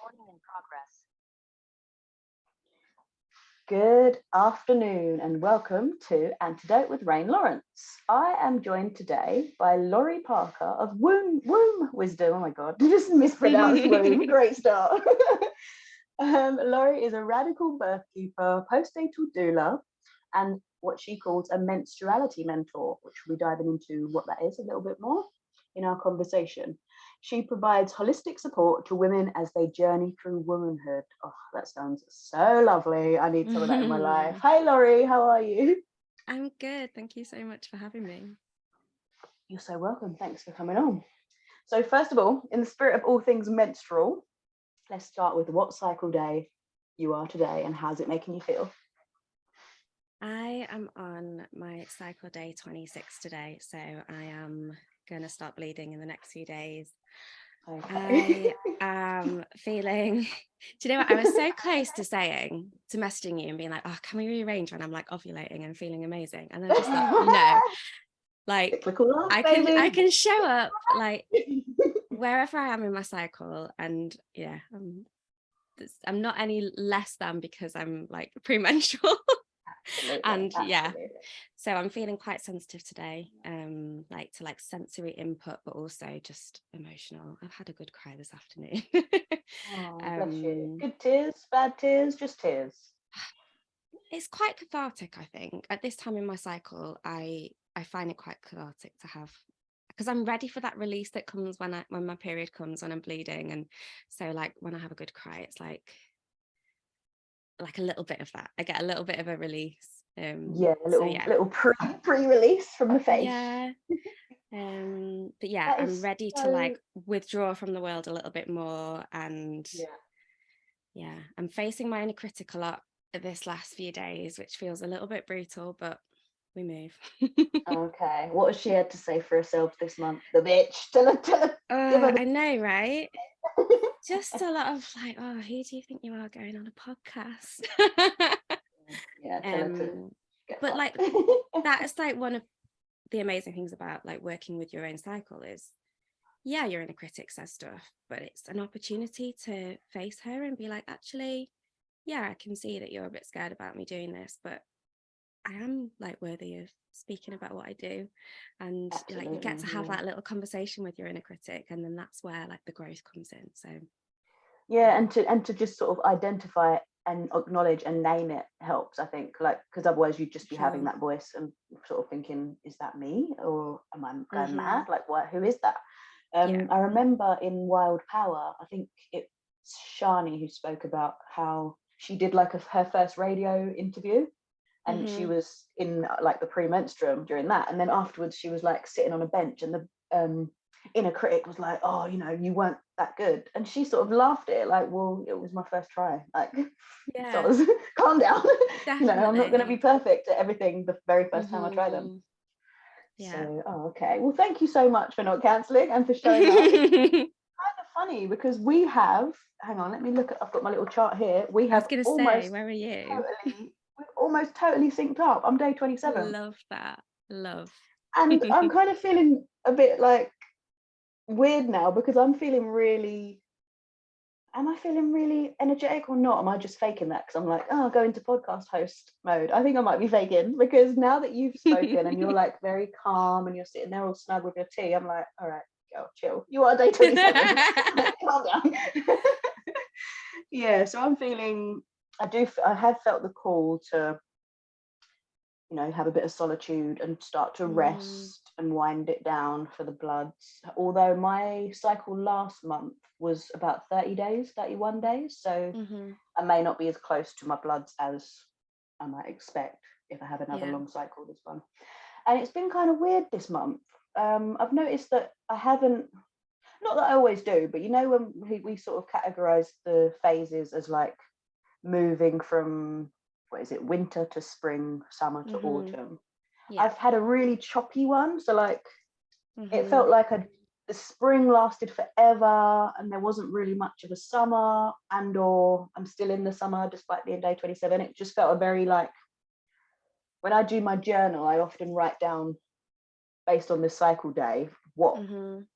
Recording in progress. Good afternoon and welcome to Antidote with Rain Lawrence. I am joined today by Laurie Parker of Womb Wisdom. Oh my God, just mispronounced womb. Great start. Laurie is a radical birth keeper, postnatal doula, and what she calls a menstruality mentor, which we'll be diving into what that is a little bit more in our conversation. She provides holistic support to women as they journey through womanhood. Oh, that sounds so lovely. I need some of that in my life. Hi, Laurie. How are you? I'm good. Thank you so much for having me. You're so welcome. Thanks for coming on. So first of all, in the spirit of all things menstrual, let's start with what cycle day you are today and how's it making you feel? I am on my cycle day 26 today, so I am going to start bleeding in the next few days. Okay. I am feeling, do you know what, I was so close to messaging you and being like, oh, can we rearrange when I'm like ovulating and feeling amazing? And then I just thought, no, like I can show up like wherever I am in my cycle, and yeah, I'm not any less than because I'm like premenstrual. Absolutely, and absolutely. Yeah, so I'm feeling quite sensitive today, like to sensory input, but also just emotional. I've had a good cry this afternoon. Oh, bless you. Good tears, bad tears, just tears? It's quite cathartic, I think. At this time in my cycle, I find it quite cathartic to have, because I'm ready for that release that comes when my period comes, when I'm bleeding. And so like when I have a good cry, it's like a little bit of that. I get a little bit of a release. Little pre-release from the face. Yeah. But yeah, I'm ready to withdraw from the world a little bit more. And yeah, I'm facing my inner critic a lot this last few days, which feels a little bit brutal, but we move. Okay, what has she had to say for herself this month? The bitch. Tell her. I know, right? Just a lot of like, oh, who do you think you are going on a podcast? Yeah, tell her to get but fucked. that's like one of the amazing things about like working with your own cycle is, yeah, your inner critic says stuff, but it's an opportunity to face her and be like, actually, yeah, I can see that you're a bit scared about me doing this, but I am like worthy of speaking about what I do. And like you get to have that little conversation with your inner critic, and then that's where like the growth comes in. So yeah, and to just sort of identify it and acknowledge and name it helps, I think, like, because otherwise you'd just be having that voice and sort of thinking, is that me, or am I going mad? Like, what? Who is that? I remember in Wild Power, I think it's Shani who spoke about how she did like her first radio interview, and she was in like the premenstruum during that, and then afterwards she was like sitting on a bench, and the inner critic was like, oh, you know, you weren't that good, and she sort of laughed at it like, well, it was my first try, like, calm down. You know, I'm not going to be perfect at everything the very first time I try them. So okay, well, thank you so much for not cancelling and for showing up. It's kind of funny because we have, hang on, let me look at, I've got my little chart here. We have almost, where are you? We're almost totally synced up. I'm day 27. Love that. Love. And I'm kind of feeling a bit like weird now because I'm feeling really, am I feeling really energetic or not? Am I just faking that? Because I'm like, oh, I'll go into podcast host mode. I think I might be faking, because now that you've spoken and you're like very calm and you're sitting there all snug with your tea, I'm like, all right, girl, chill. You are day 27. Calm down. Yeah, so I'm feeling, I have felt the call to, you know, have a bit of solitude and start to rest and wind it down for the bloods. Although my cycle last month was about 31 days. So I may not be as close to my bloods as I might expect if I have another long cycle this one. And it's been kind of weird this month. I've noticed that I haven't, not that I always do, but you know, when we sort of categorize the phases as like moving from, what is it, winter to spring, summer to autumn. I've had a really choppy one, so like it felt like the spring lasted forever and there wasn't really much of a summer, and or I'm still in the summer despite being day 27. It just felt a very like, when I do my journal, I often write down based on this cycle day what season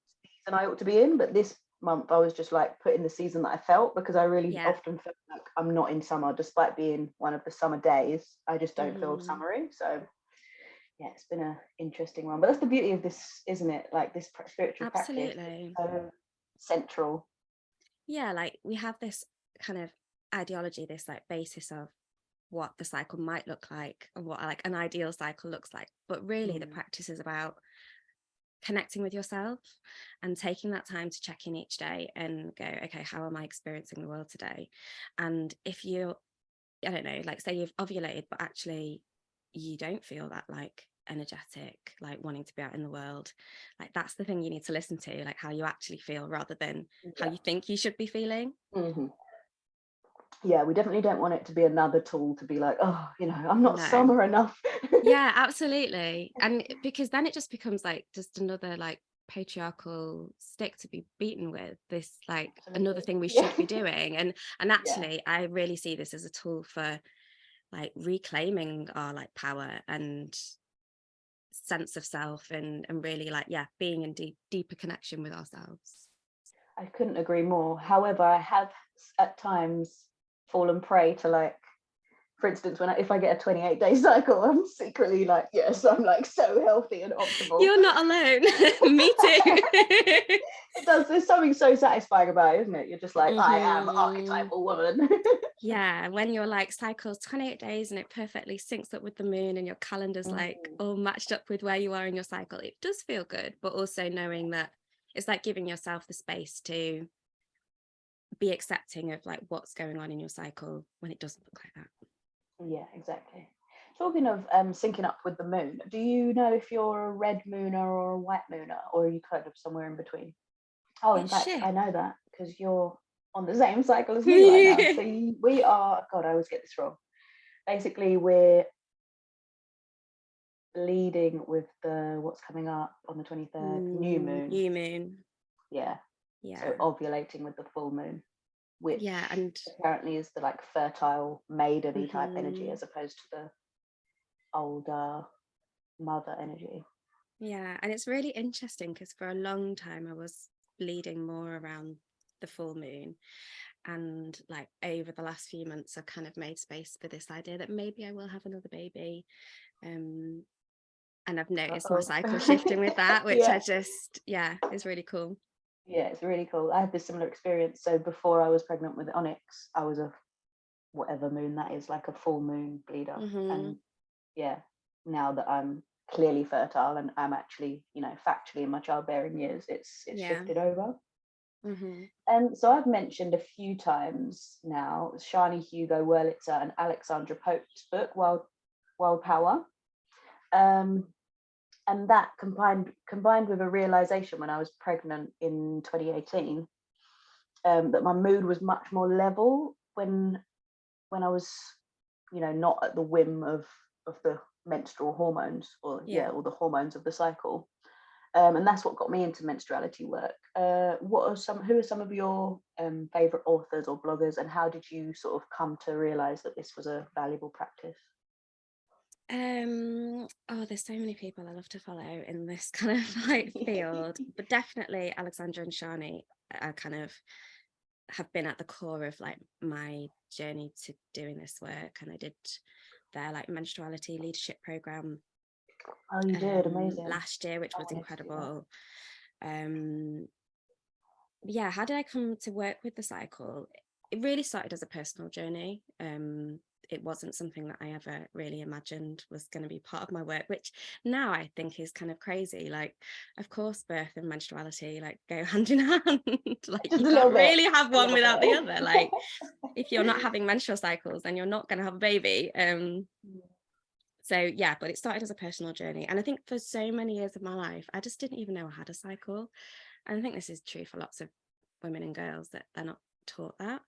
I ought to be in, but this month I was just like put in the season that I felt, because I really Yeah. often felt like I'm not in summer despite being one of the summer days. I just don't feel Mhm. summery. So yeah, it's been an interesting one, but that's the beauty of this, isn't it? Like this spiritual practice, Absolutely. it's so central. Yeah, like we have this kind of ideology, this like basis of what the cycle might look like and what like an ideal cycle looks like, but really the practice is about connecting with yourself and taking that time to check in each day and go, okay, how am I experiencing the world today? And if you, I don't know, like say you've ovulated but actually you don't feel that like energetic, like wanting to be out in the world, like that's the thing you need to listen to, like how you actually feel rather than how Yeah. you think you should be feeling. Yeah, we definitely don't want it to be another tool to be like, oh, I'm not No. summer enough. Yeah, absolutely. And because then it just becomes like just another like patriarchal stick to be beaten with, this like another Absolutely. thing we Yeah. should be doing. And Yeah. actually I really see this as a tool for like reclaiming our like power and sense of self, and really like, yeah, being in deeper connection with ourselves. I couldn't agree more. However, I have at times fallen prey to, like, for instance, if I get a 28-day cycle, I'm secretly like, yes, I'm like so healthy and optimal. You're not alone. Me too. It does. There's something so satisfying about it, isn't it? You're just like, I am Mhm. archetypal woman. Yeah, when your like cycle's 28 days and it perfectly syncs up with the moon and your calendar's like all matched up with where you are in your cycle, it does feel good, but also knowing that it's like giving yourself the space to be accepting of like what's going on in your cycle when it doesn't look like that. Yeah, exactly. Talking of syncing up with the moon, do you know if you're a red mooner or a white mooner, or are you kind of somewhere in between? Oh, in It's fact, shit. I know that because you're on the same cycle as me right now. So we are, God, I always get this wrong. Basically, we're leading with the what's coming up on the 23rd, new moon. New moon. Yeah. So Yeah. ovulating with the full moon, Yeah. which And apparently is the like fertile maiden-y type energy mhm. as opposed to the older mother energy. Yeah, and it's really interesting because for a long time I was bleeding more around the full moon, and like over the last few months I've kind of made space for this idea that maybe I will have another baby, and I've noticed my Uh-oh. cycle shifting with that, which I Yeah. just, yeah, is really cool. Yeah, it's really cool. I had this similar experience. So before I was pregnant with Onyx, I was a whatever moon that is, like a full moon bleeder. Mm-hmm. And yeah, now that I'm clearly fertile and I'm actually, factually in my childbearing years, it's Yeah. shifted over. Mm-hmm. And so I've mentioned a few times now Shani Hugo Wurlitzer and Alexandra Pope's book, Wild Power. Um, and that combined with a realization when I was pregnant in 2018, that my mood was much more level when I was, not at the whim of the menstrual hormones, or Yeah. or the hormones of the cycle. And that's what got me into menstruality work. Who are some of your favorite authors or bloggers, and how did you sort of come to realize that this was a valuable practice? Oh, there's so many people I love to follow in this kind of like field, but definitely Alexandra and Shani are kind of have been at the core of like my journey to doing this work. And I did their like menstruality leadership program Oh, you did. Amazing. last year, which I was wanted to do that. incredible. Yeah, how did I come to work with the cycle? It really started as a personal journey. It wasn't something that I ever really imagined was going to be part of my work, which now I think is kind of crazy. Like, of course, birth and menstruality like go hand in hand. Like, Just you a little can't bit. really have A one little without the bit. other. Like, if you're not having menstrual cycles, then you're not going to have a baby. So yeah, but it started as a personal journey, and I think for so many years of my life I just didn't even know I had a cycle. And I think this is true for lots of women and girls, that they're not taught that.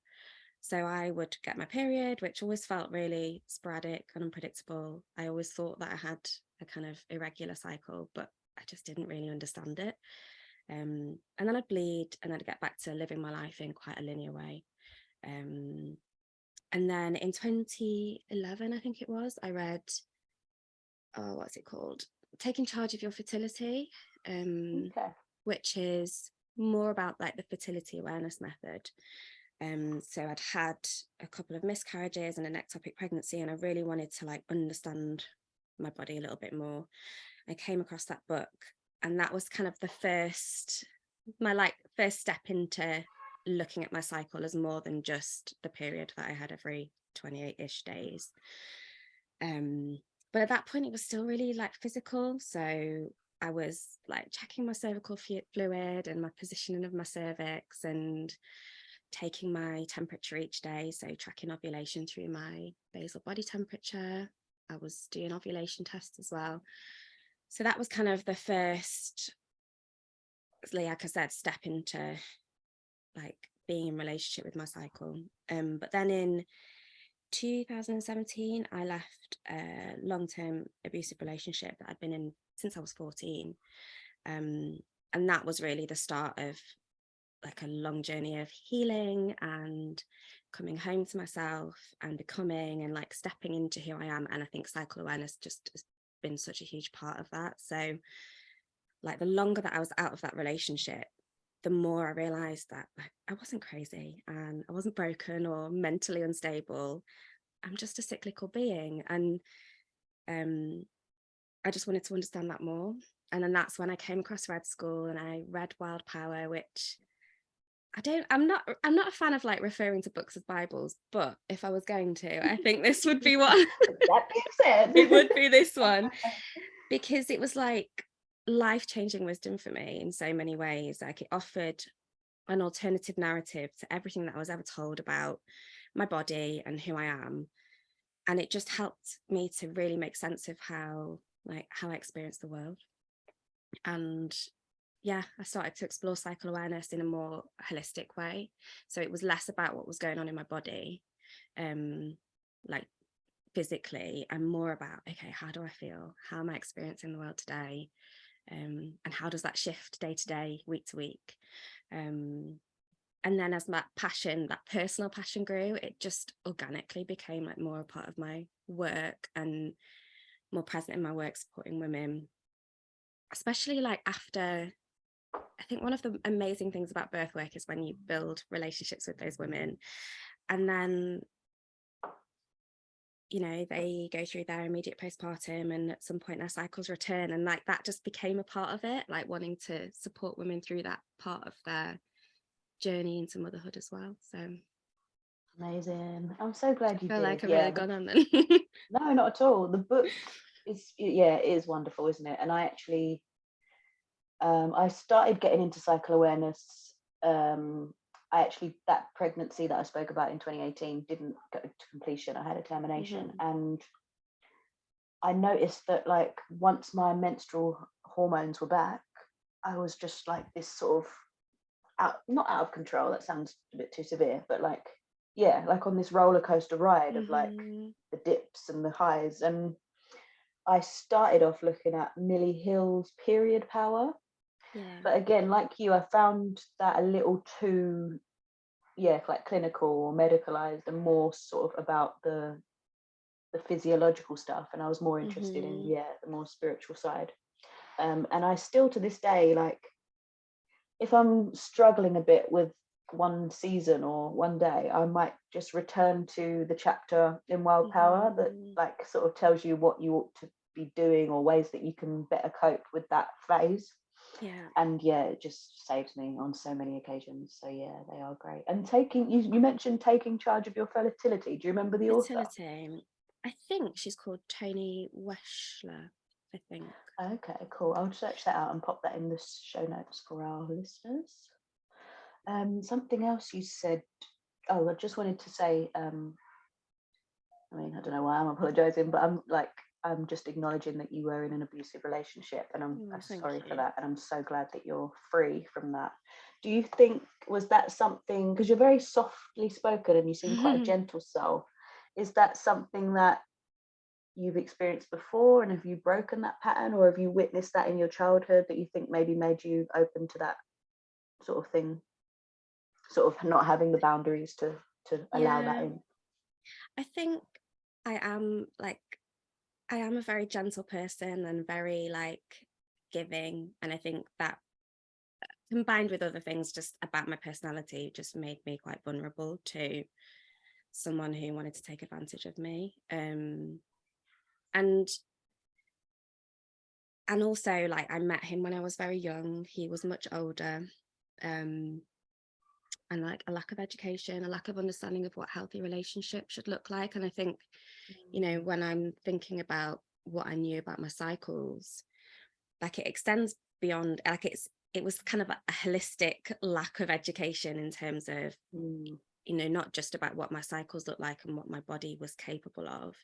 So I would get my period, which always felt really sporadic and unpredictable. I always thought that I had a kind of irregular cycle, but I just didn't really understand it. And then I'd bleed, and then I'd get back to living my life in quite a linear way. And then in 2011, I think it was, I read, what's it called? Taking Charge of Your Fertility, Okay. which is more about like the fertility awareness method. So I'd had a couple of miscarriages and an ectopic pregnancy, and I really wanted to like understand my body a little bit more. I came across that book, and that was kind of my first step into looking at my cycle as more than just the period that I had every 28-ish days. But at that point it was still really like physical, so I was like checking my cervical fluid and my positioning of my cervix, and taking my temperature each day, so tracking ovulation through my basal body temperature. I was doing ovulation tests as well. So that was kind of the first, like I said, step into like being in relationship with my cycle. But then in 2017, I left a long-term abusive relationship that I'd been in since I was 14. And that was really the start of like a long journey of healing and coming home to myself and becoming and like stepping into who I am. And I think cycle awareness just has been such a huge part of that. So like the longer that I was out of that relationship, the more I realized that like I wasn't crazy and I wasn't broken or mentally unstable. I'm just a cyclical being. And I just wanted to understand that more. And then that's when I came across Red School and I read Wild Power, which I'm not a fan of like referring to books as Bibles, but if I was going to, I think this would be one. That being said, It would be this one, because it was like life-changing wisdom for me in so many ways. Like it offered an alternative narrative to everything that I was ever told about my body and who I am. And it just helped me to really make sense of how I experience the world. And yeah, I started to explore cycle awareness in a more holistic way. So it was less about what was going on in my body, like physically, and more about, okay, how do I feel? How am I experiencing the world today? And how does that shift day to day, week to week? And then as that personal passion grew, it just organically became like more a part of my work and more present in my work supporting women, especially like after. I think one of the amazing things about birth work is when you build relationships with those women, and then, you know, they go through their immediate postpartum and at some point their cycles return, and like that just became a part of it, like wanting to support women through that part of their journey into motherhood as well. So amazing. I'm so glad you I feel did. like I've Yeah, really gone on then. no, not at all. The book is, yeah, it is wonderful, isn't it? And I actually I started getting into cycle awareness. That pregnancy that I spoke about in 2018 didn't go to completion. I had a termination, and I noticed that like once my menstrual hormones were back, I was just like this sort of not out of control. That sounds a bit too severe, but like, yeah, like on this roller coaster ride of like the dips and the highs. And I started off looking at Millie Hill's Period Power. Yeah. But again, like you, I found that a little too, yeah, like clinical or medicalized, and more sort of about the physiological stuff. And I was more interested in, yeah, the more spiritual side. And I still to this day, like, if I'm struggling a bit with one season or one day, I might just return to the chapter in Wild Power that like sort of tells you what you ought to be doing or ways that you can better cope with that phase. Yeah. And yeah, it just saves me on so many occasions. So yeah, they are great. And you mentioned taking charge of your fertility. Do you remember the author? I think she's called Toni Weschler, I think. Okay, cool. I'll search that out and pop that in the show notes for our listeners. Something else you said. Oh, I just wanted to say, I mean, I don't know why I'm apologizing, but I'm just acknowledging that you were in an abusive relationship, and I'm sorry for that, and I'm so glad that you're free from that. Do you think, was that something, because you're very softly spoken and you seem quite a gentle soul, is that something that you've experienced before, and have you broken that pattern, or have you witnessed that in your childhood that you think maybe made you open to that sort of thing, sort of not having the boundaries to allow that in? I think I am a very gentle person and very like giving, and I think that combined with other things just about my personality, just made me quite vulnerable to someone who wanted to take advantage of me. And also, like, I met him when I was very young. He was much older, and like a lack of education, a lack of understanding of what healthy relationships should look like. And I think, you know, when I'm thinking about what I knew about my cycles, like, it extends beyond, like, it was kind of a holistic lack of education in terms of, you know, not just about what my cycles look like and what my body was capable of,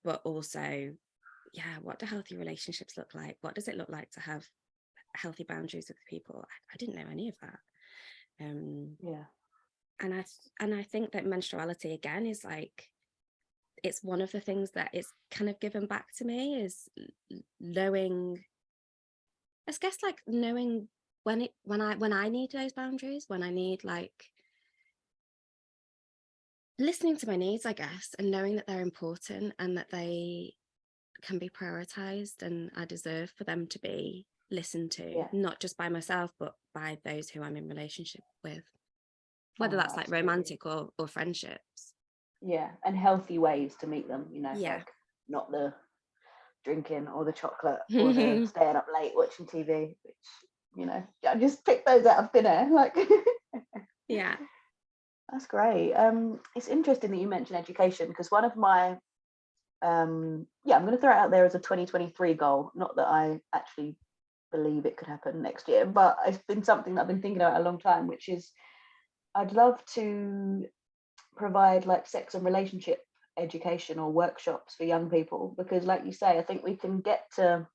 but also, yeah, what do healthy relationships look like? What does it look like to have healthy boundaries with people? I didn't know any of that. Yeah. And I think that menstruality, again, is like, it's one of the things that is kind of given back to me, is knowing, I guess, like, knowing when I need those boundaries, when I need, like, listening to my needs, I guess, and knowing that they're important and that they can be prioritized, and I deserve for them to be listened to, Yeah. not just by myself, but by those who I'm in relationship with, whether Oh, that's like absolutely. romantic or friendships. Yeah, and healthy ways to meet them, you know, Yeah. like not the drinking or the chocolate or the staying up late watching TV, which, you know, I just picked those out of thin air. Like, Yeah. that's great. It's interesting that you mentioned education, because one of my I'm going to throw it out there as a 2023 goal. Not that I actually believe it could happen next year, but it's been something that I've been thinking about a long time, which is I'd love to provide like sex and relationship education or workshops for young people, because like you say, I think we can get to,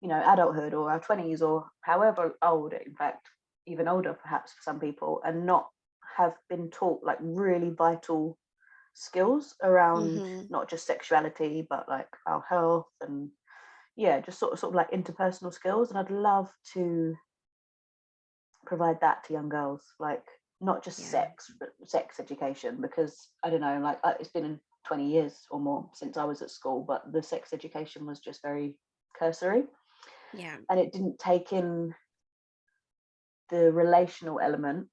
you know, adulthood or our 20s or however old, in fact even older perhaps for some people, and not have been taught like really vital skills around not just sexuality but like our health and just sort of like interpersonal skills. And I'd love to provide that to young girls, like not just sex, but sex education, because I don't know, like it's been 20 years or more since I was at school, but the sex education was just very cursory, and it didn't take in the relational element.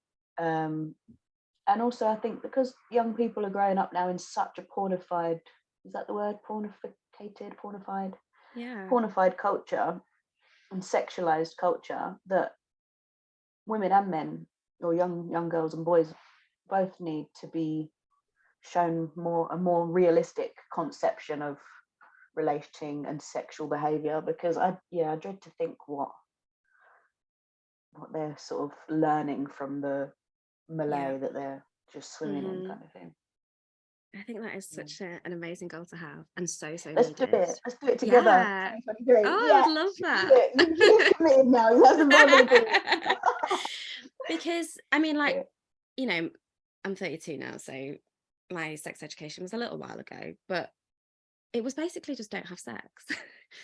And also I think because young people are growing up now in such a pornified, is that the word, pornified culture and sexualized culture, that women and men, or young girls and boys, both need to be shown a more realistic conception of relating and sexual behavior, because I dread to think what they're sort of learning from the Malay that they're just swimming in, kind of thing. I think that is such an amazing goal to have, and so Let's needed. do it together. Yeah. 2023. Oh, Yeah, I would love that. You've committed now. You have the Because I mean, like, you know, I'm 32 now, so my sex education was a little while ago, but it was basically just don't have sex.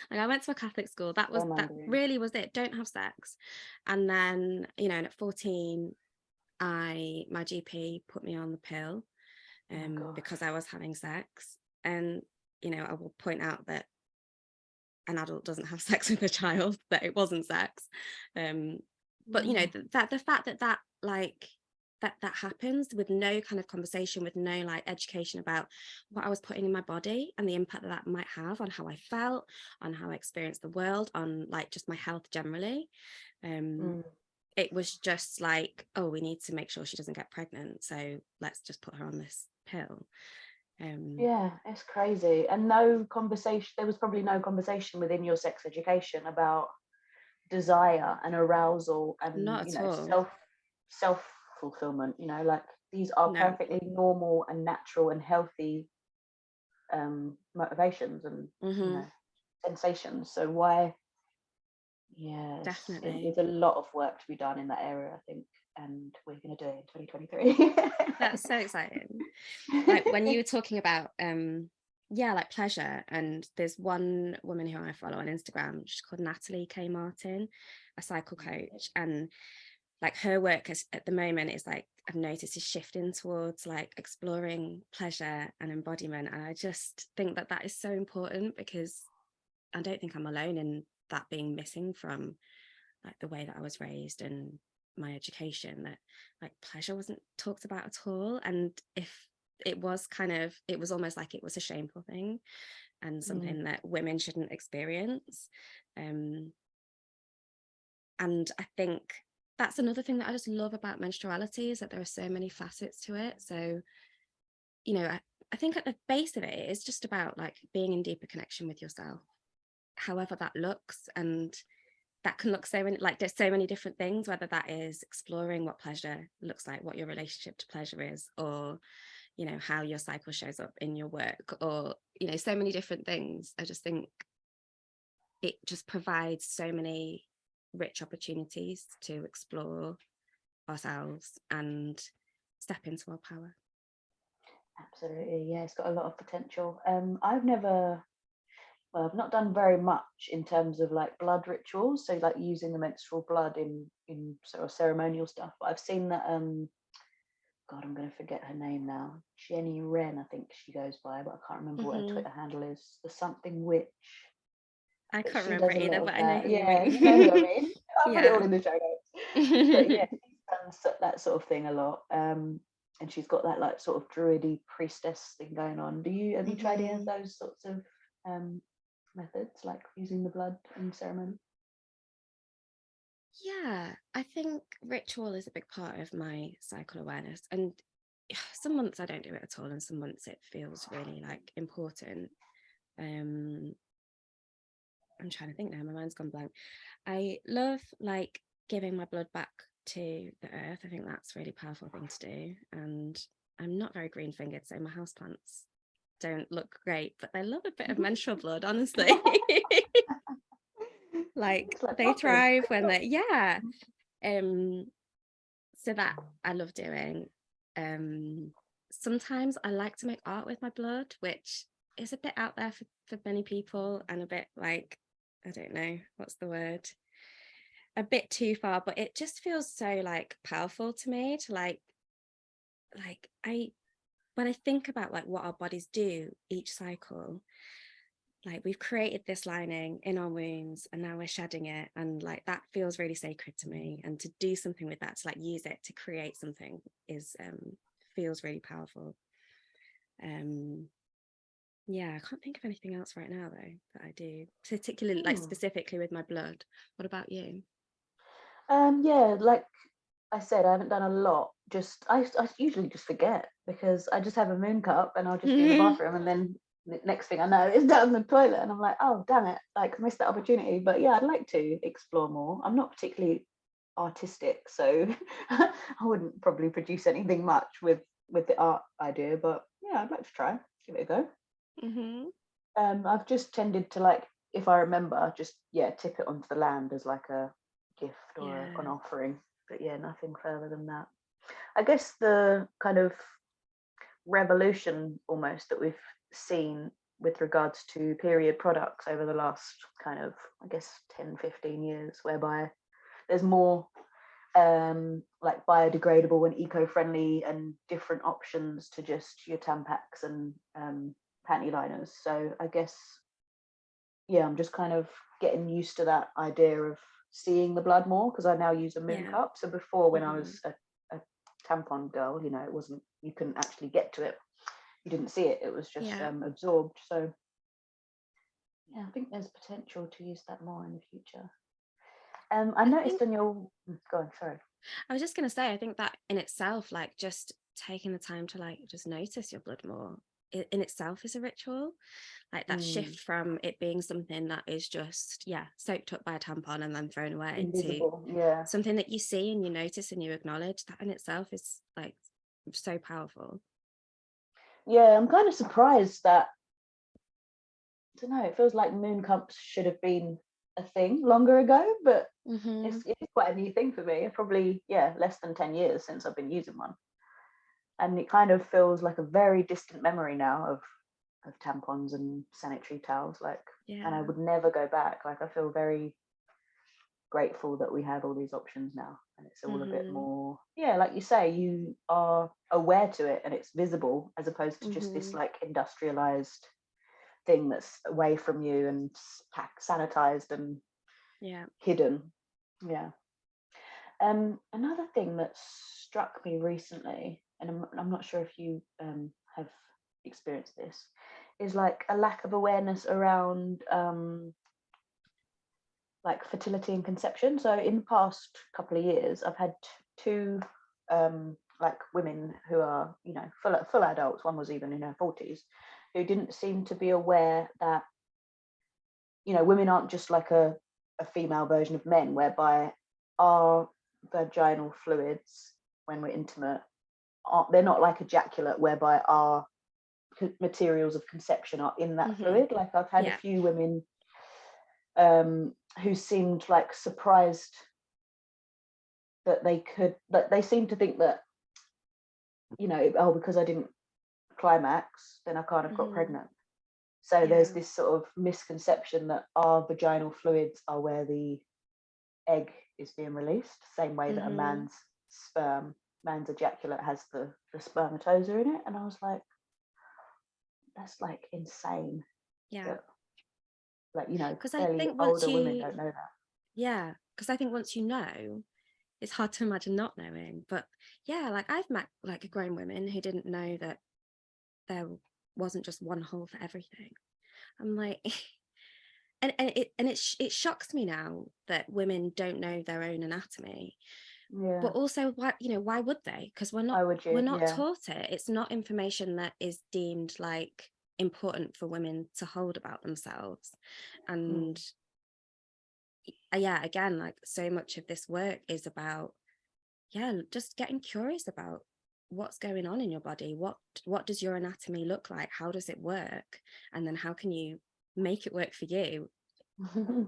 Like, I went to a Catholic school. That really was it. Don't have sex. And then, you know, and at 14, my GP put me on the pill because I was having sex. And, you know, I will point out that an adult doesn't have sex with a child, that it wasn't sex. But, you know, that the fact that like, that happens with no kind of conversation, with no like education about what I was putting in my body and the impact that might have on how I felt, on how I experienced the world, on like just my health generally. It was just like, oh, we need to make sure she doesn't get pregnant, so let's just put her on this pill. It's crazy. And no conversation, there was probably no conversation within your sex education about desire and arousal and, not you at know, all. self fulfillment, you know, like these are perfectly normal and natural and healthy motivations and you know, sensations. So why Definitely. there's a lot of work to be done in that area, I think, and we're going to do it in 2023. That's so exciting. Like when you were talking about like pleasure, and there's one woman who I follow on Instagram, she's called Natalie K. Martin, a cycle coach, and like her work at the moment is like, I've noticed, is shifting towards like exploring pleasure and embodiment, and I just think that is so important, because I don't think I'm alone in that being missing from like the way that I was raised and my education, that like pleasure wasn't talked about at all. And if it was it was almost like it was a shameful thing and something that women shouldn't experience. And I think that's another thing that I just love about menstruality, is that there are so many facets to it. So, you know, I think at the base of it is just about like being in deeper connection with yourself, however that looks. And that can look so many, like there's so many different things, whether that is exploring what pleasure looks like, what your relationship to pleasure is, or, you know, how your cycle shows up in your work, or, you know, so many different things. I just think it just provides so many rich opportunities to explore ourselves and step into our power. Absolutely, yeah, it's got a lot of potential. I've not done very much in terms of like blood rituals, so like using the menstrual blood in sort of ceremonial stuff. But I've seen that God, I'm going to forget her name now. Jenny Wren, I think she goes by, but I can't remember what her Twitter handle is. The something witch. I But can't she remember does a lot either, of but I know that. who you Yeah, mean. you know who I mean. I'll put it all Yeah. in the show notes. But yeah, she's done that sort of thing a lot. And she's got that like sort of druidy priestess thing going on. Have you tried any of those sorts of methods, like using the blood in ceremony? Yeah, I think ritual is a big part of my cycle awareness. And some months I don't do it at all, and some months it feels really like important. I'm trying to think now, my mind's gone blank. I love like giving my blood back to the earth. I think that's a really powerful thing to do. And I'm not very green fingered, so my houseplants don't look great, but they love a bit of menstrual blood, honestly. Like they thrive when they, yeah. So that I love doing. Sometimes I like to make art with my blood, which is a bit out there for many people, and a bit like, I don't know, what's the word? A bit too far, but it just feels so like powerful to me to like when I think about like what our bodies do each cycle, like we've created this lining in our wombs and now we're shedding it, and like that feels really sacred to me, and to do something with that, to like use it to create something, is feels really powerful. Yeah, I can't think of anything else right now though that I do particularly like specifically with my blood. What about you? Yeah, like I said, I haven't done a lot. I usually just forget, because I just have a moon cup and I'll just be in the bathroom, and then the next thing I know it's down the toilet, and I'm like, oh damn it, like missed that opportunity. But yeah, I'd like to explore more. I'm not particularly artistic, so I wouldn't probably produce anything much with the art idea. But yeah, I'd like to try, give it a go. I've just tended to, like, if I remember, just tip it onto the land as like a gift or an offering. But yeah, nothing further than that. I guess the kind of revolution almost that we've seen with regards to period products over the last kind of, I guess, 10-15 years, whereby there's more like biodegradable and eco-friendly and different options to just your Tampax and panty liners. So I guess, yeah, I'm just kind of getting used to that idea of seeing the blood more, because I now use a moon cup. So before, when I was a tampon girl, you know, it wasn't, you couldn't actually get to it, you didn't see it, it was just absorbed. So yeah, I think there's potential to use that more in the future. I noticed on your go on, sorry. I was just going to say, I think that in itself, like just taking the time to like just notice your blood more, in itself is a ritual. Like that shift from it being something that is just soaked up by a tampon and then thrown away, Invisible, to something that you see and you notice and you acknowledge. That in itself is like so powerful. Yeah, I'm kind of surprised that, I don't know, it feels like moon cups should have been a thing longer ago, but it's quite a new thing for me. Probably less than 10 years since I've been using one, and it kind of feels like a very distant memory now of tampons and sanitary towels, like, and I would never go back. Like, I feel very grateful that we have all these options now, and it's all a bit more, like you say, you are aware to it and it's visible, as opposed to just this like industrialized thing that's away from you and sanitized and hidden. Yeah. Another thing that struck me recently, and I'm not sure if you have experienced this, is like a lack of awareness around like fertility and conception. So in the past couple of years, I've had two like women who are, you know, full adults. One was even in her 40s, who didn't seem to be aware that, you know, women aren't just like a female version of men, whereby our vaginal fluids when we're intimate they're not like ejaculate, whereby our materials of conception are in that fluid. Like I've had a few women who seemed like surprised that they seemed to think that, you know, oh, because I didn't climax, then I can't have got pregnant. So there's this sort of misconception that our vaginal fluids are where the egg is being released, same way that a man's ejaculate has the spermatoza in it. And I was like, that's like insane. Yeah. Like, you know, because fairly I think older women don't know that. Yeah, because I think once you know, it's hard to imagine not knowing. But yeah, like I've met like grown women who didn't know that there wasn't just one hole for everything. I'm like, it shocks me now that women don't know their own anatomy. Yeah. But also, why would they? Because we're not taught it. It's not information that is deemed like important for women to hold about themselves. And yeah, again, like so much of this work is about just getting curious about what's going on in your body. What does your anatomy look like? How does it work? And then how can you make it work for you?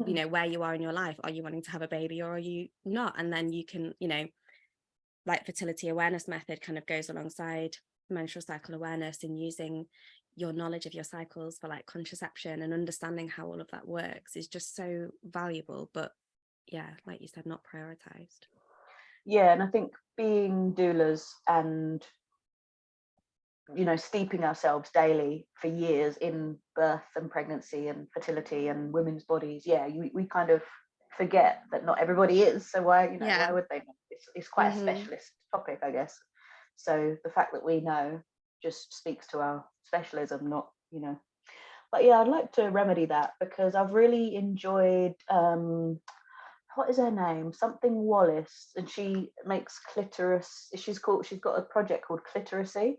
You know, where you are in your life. Are you wanting to have a baby or are you not? And then you can, you know, like fertility awareness method kind of goes alongside menstrual cycle awareness, and using your knowledge of your cycles for like contraception and understanding how all of that works is just so valuable. But yeah, like you said, not prioritized. Yeah, and I think being doulas and, you know, steeping ourselves daily for years in birth and pregnancy and fertility and women's bodies, we kind of forget that not everybody is. So why, you know, why would they know? It's quite a specialist topic, I guess. So the fact that we know just speaks to our specialism, not, you know. But yeah, I'd like to remedy that, because I've really enjoyed what is her name? Something Wallace, and she makes clitoris. She's got a project called Clitoracy.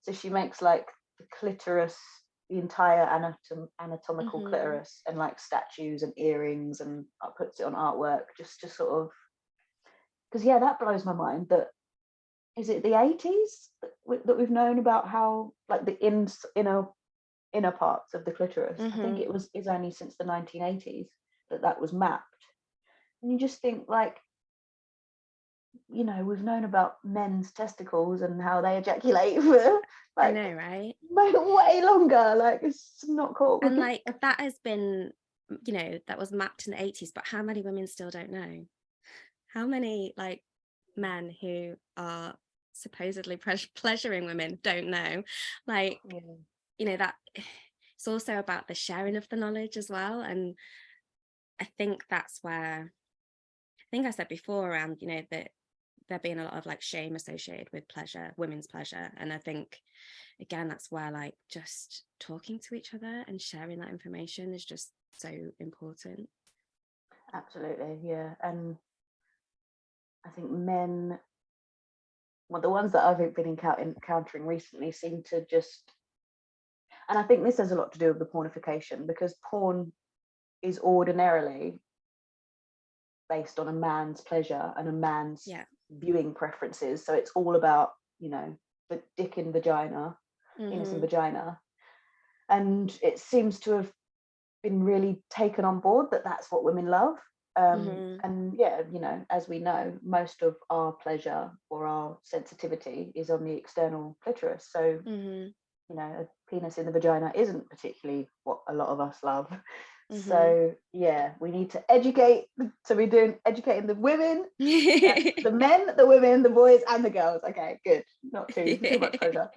So she makes like the clitoris, the entire anatomical clitoris, and like statues and earrings, and puts it on artwork, just to sort of, because that blows my mind. That is it the 80s that we've known about how like the inner parts of the clitoris. I think it's only since the 1980s that was mapped. And you just think, like, you know, we've known about men's testicles and how they ejaculate for like, I know, right? Way longer. Like, it's not cool. And like that has been, you know, that was mapped in the 80s, but how many women still don't know? How many like men who are supposedly pleasuring women don't know? Like, you know, that it's also about the sharing of the knowledge as well. And I think that's where, I think I said before around, you know, that there being a lot of like shame associated with pleasure, women's pleasure. And I think, again, that's where like just talking to each other and sharing that information is just so important. Absolutely, yeah. And I think men, well, the ones that I've been encountering recently seem to just, and I think this has a lot to do with the pornification, because porn is ordinarily based on a man's pleasure and a man's viewing preferences. So it's all about, you know, the dick in vagina, penis and vagina. And it seems to have been really taken on board that that's what women love. And you know, as we know, most of our pleasure or our sensitivity is on the external clitoris. So, you know, a penis in the vagina isn't particularly what a lot of us love. So yeah, we need to educate. So we're doing educating the women, the men, the women, the boys, and the girls. Okay, good. Not too much pressure.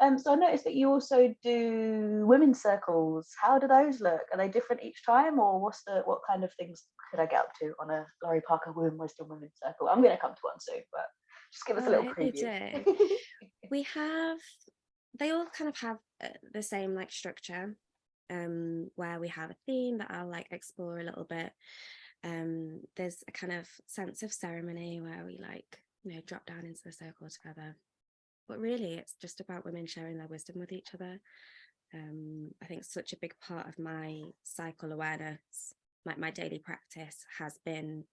So I noticed that you also do women's circles. How do those look? Are they different each time, or what kind of things could I get up to on a Laurie Parker Women Wisdom Women's Circle? I'm going to come to one soon, but just give us Oh, a I little hope they preview. do. They all kind of have the same like structure, where we have a theme that I'll like explore a little bit. There's a kind of sense of ceremony where we like, drop down into the circle together. But really, it's just about women sharing their wisdom with each other. I think such a big part of my cycle awareness, like my daily practice, has been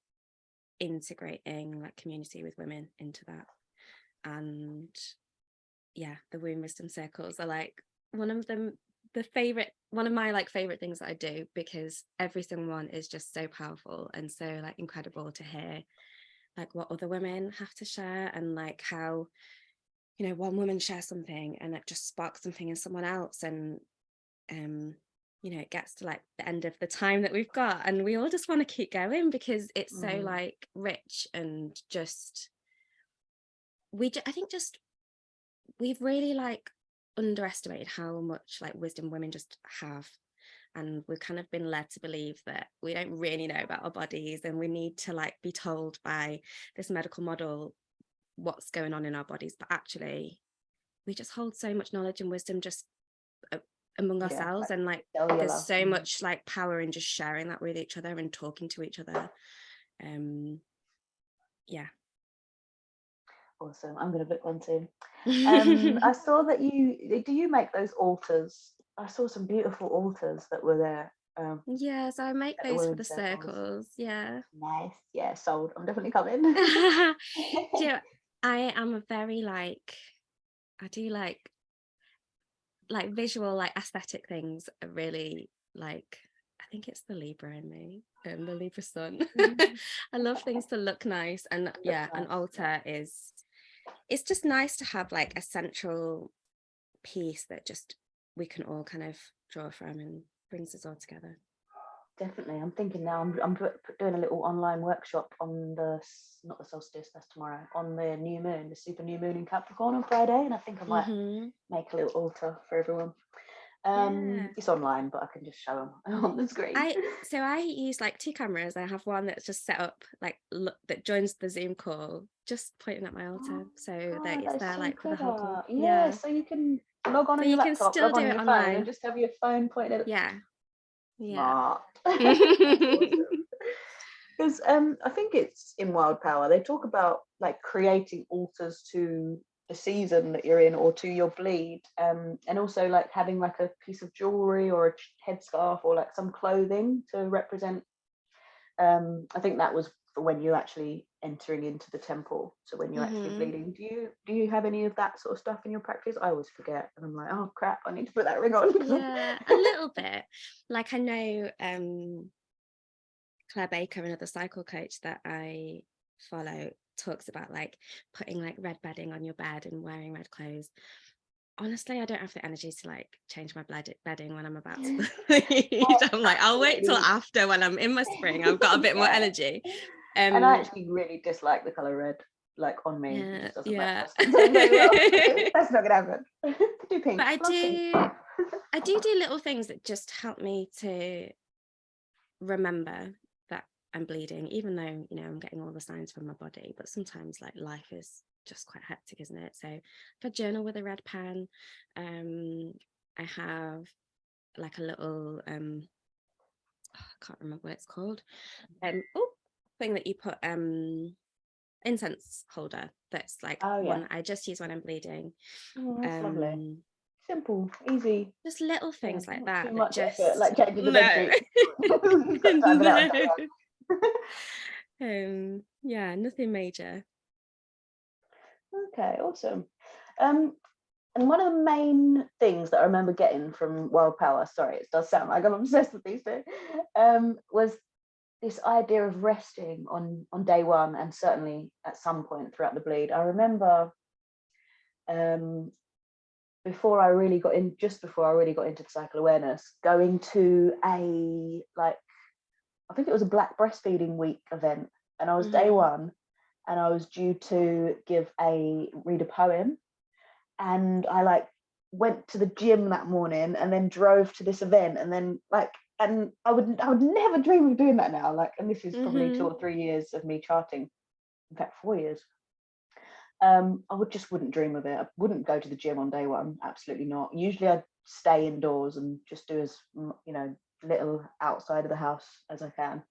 integrating like community with women into that. And yeah, the womb wisdom circles are like one of my like favorite things that I do, because every single one is just so powerful and so like incredible to hear like what other women have to share, and like how one woman shares something and it just sparks something in someone else, and it gets to like the end of the time that we've got, and we all just want to keep going because it's so like rich, and just I think just we've really like underestimated how much like wisdom women just have, and we've kind of been led to believe that we don't really know about our bodies, and we need to like be told by this medical model what's going on in our bodies. But actually we just hold so much knowledge and wisdom just among ourselves, and like there's so much like power in just sharing that with each other and talking to each other. Yeah, Awesome. I'm going to book one soon. I saw that you make those altars. I saw some beautiful altars that were there. Yeah, so I make those for the circles. Yeah, nice. Yeah, sold. I'm definitely coming. I am a very like, I do like visual, like aesthetic things are really like, I think it's the Libra in me, the Libra sun. I love things to look nice, and an altar it's just nice to have like a central piece that just we can all kind of draw from and brings us all together. Definitely. I'm thinking now I'm doing a little online workshop on not the solstice, that's tomorrow, on the new moon, the super new moon in Capricorn on Friday, and I think I might make a little altar for everyone. It's online, but I can just show them on the screen. I use like 2 cameras. I have one that's just set up like that joins the Zoom call, just pointing at my altar, so that it's there so like clever. For the whole call. Yeah, so you can log on your laptop, log on your phone, and just have your phone pointed at. Yeah. Smart. Because I think it's in Wild Power they talk about like creating altars to the season that you're in or to your bleed, and also like having like a piece of jewelry or a headscarf or like some clothing to represent. I think that was for when you're actually entering into the temple, so when you're actually bleeding. Do you have any of that sort of stuff in your practice? I always forget, and I'm like, oh crap, I need to put that ring on. Yeah, a little bit. Like I know Claire Baker, another cycle coach that I follow, talks about like putting like red bedding on your bed and wearing red clothes. Honestly, I don't have the energy to like change my bedding when I'm about to bleed. I'm like, I'll wait till after, when I'm in my spring, I've got a bit more energy. And I actually really dislike the color red, like on me. Yeah, it doesn't match my skin tone very well. That's not gonna happen. Do pink. But I do little things that just help me to remember that I'm bleeding, even though I'm getting all the signs from my body. But sometimes like life is just quite hectic, isn't it? So if I journal with a red pen, I have like a little I can't remember what it's called, thing that you put incense holder, that's like one I just use when I'm bleeding. That's lovely. Simple, easy, just little things like that. Too much just effort, like changing the bed sheet. Yeah, nothing major. Okay, awesome. And one of the main things that I remember getting from Wild Power, sorry, it does sound like I'm obsessed with these two, was this idea of resting on day one, and certainly at some point throughout the bleed. I remember before I really got into the cycle awareness, going to a I think it was a Black Breastfeeding Week event, and I was day one, and I was due to read a poem, and I went to the gym that morning and then drove to this event, and then like, and I would never dream of doing that now, like, and this is probably 2 or 3 years of me charting, in fact 4 years. I wouldn't dream of it. I wouldn't go to the gym on day one, absolutely not. Usually I'd stay indoors and just do as little outside of the house as I can.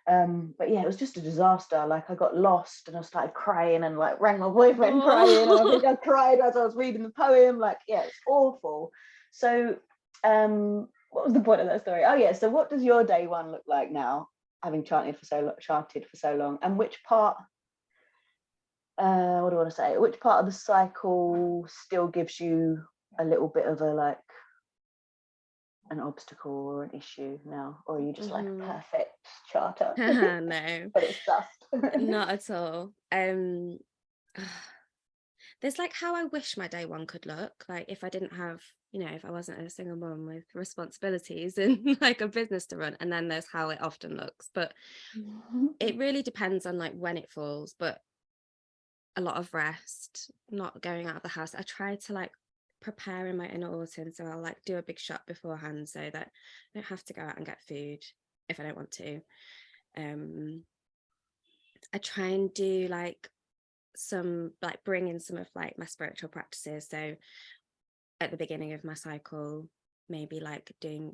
But yeah, it was just a disaster. Like, I got lost and I started crying and like rang my boyfriend crying, and I think I cried as I was reading the poem. Like, yeah, it's awful. So what was the point of that story? Oh yeah, so what does your day one look like now, having charted for so long, and which part, what do I want to say, which part of the cycle still gives you a little bit of a like an obstacle or an issue now, or are you just like a perfect charter? No, But it's dust. not at all. There's like how I wish my day one could look, like if I didn't have, if I wasn't a single mom with responsibilities and like a business to run, and then there's how it often looks. But it really depends on like when it falls, but a lot of rest, not going out of the house. I try to like prepare in my inner autumn, so I'll like do a big shop beforehand so that I don't have to go out and get food if I don't want to. I try and do like bring in some of like my spiritual practices. So at the beginning of my cycle, maybe like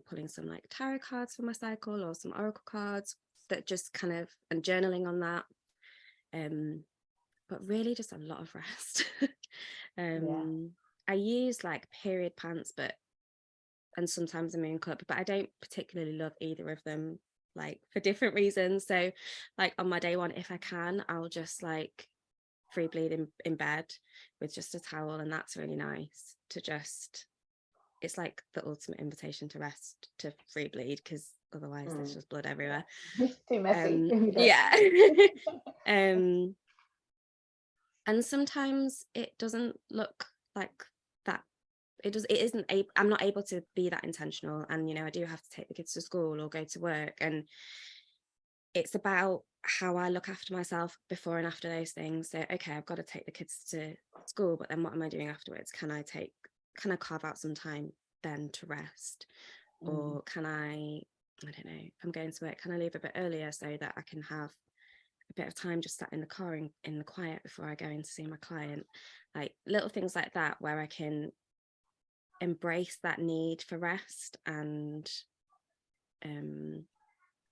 pulling some like tarot cards for my cycle, or some oracle cards, that just kind of, and journaling on that. But really just a lot of rest. I use like period pants, and sometimes a moon cup, but I don't particularly love either of them, like for different reasons. So like on my day one, if I can, I'll just like free bleed in bed with just a towel, and that's really nice to just, it's like the ultimate invitation to rest, to free bleed, because otherwise there's just blood everywhere. It's too messy. Yeah. And sometimes it doesn't look like that. I'm not able to be that intentional, and I do have to take the kids to school or go to work, and it's about how I look after myself before and after those things. So okay, I've got to take the kids to school, but then what am I doing afterwards? Can I carve out some time then to rest? Or can I don't know, if I'm going to work, can I leave a bit earlier so that I can have a bit of time just sat in the car in the quiet before I go in to see my client? Like little things like that, where I can embrace that need for rest and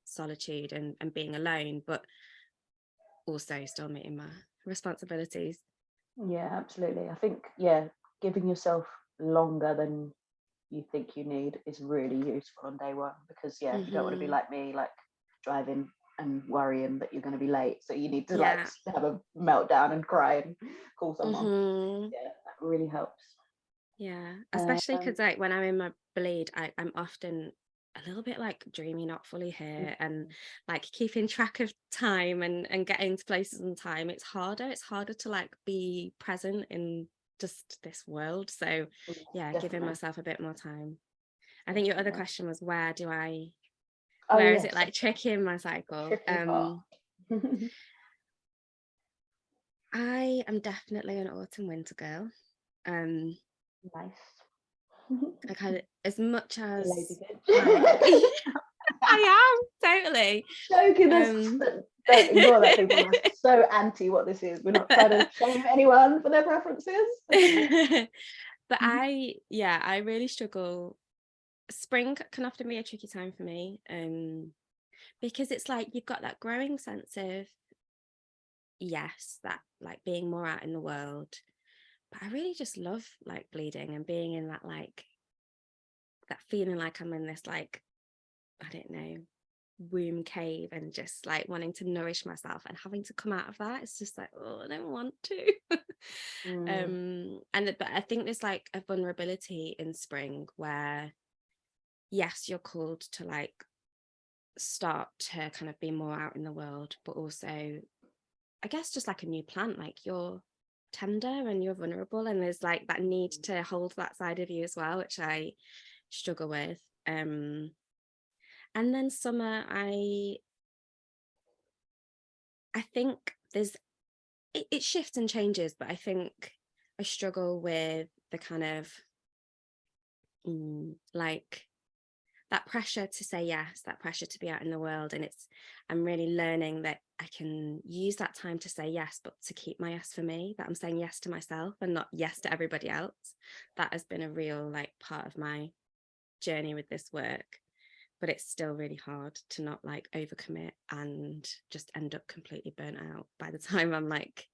solitude and being alone, but also still meeting my responsibilities. Yeah, absolutely. I think, giving yourself longer than you think you need is really useful on day one, because you don't want to be like me, like driving and worrying that you're going to be late, so you need to like have a meltdown and cry and call someone. Yeah, that really helps. Yeah, especially because like when I'm in my bleed, I'm often a little bit like dreamy, not fully here, and like keeping track of time and getting to places on time. It's harder to like be present in just this world. So yeah, definitely. giving myself a bit more time. I think your other question was, where is it like tricky in my cycle? I am definitely an autumn winter girl. Nice. I kind of, as much as lazy bitch. I am totally joking. Don't ignore that, people. We're so anti what this is. We're not trying to shame anyone for their preferences. But I really struggle. Spring can often be a tricky time for me, because it's like you've got that growing sense of that like being more out in the world, but I really just love like bleeding and being in that like that feeling like I'm in this like, I don't know, womb cave, and just like wanting to nourish myself and having to come out of that. It's just like, oh, I don't want to. But I think there's like a vulnerability in spring where yes, you're called to like start to kind of be more out in the world, but also I guess just like a new plant, like you're tender and you're vulnerable, and there's like that need to hold that side of you as well, which I struggle with. And then summer, I think it shifts and changes, but I think I struggle with the kind of like that pressure to say yes, that pressure to be out in the world. And I'm really learning that I can use that time to say yes, but to keep my yes for me, that I'm saying yes to myself and not yes to everybody else. That has been a real like part of my journey with this work. But it's still really hard to not like overcommit and just end up completely burnt out by the time I'm like,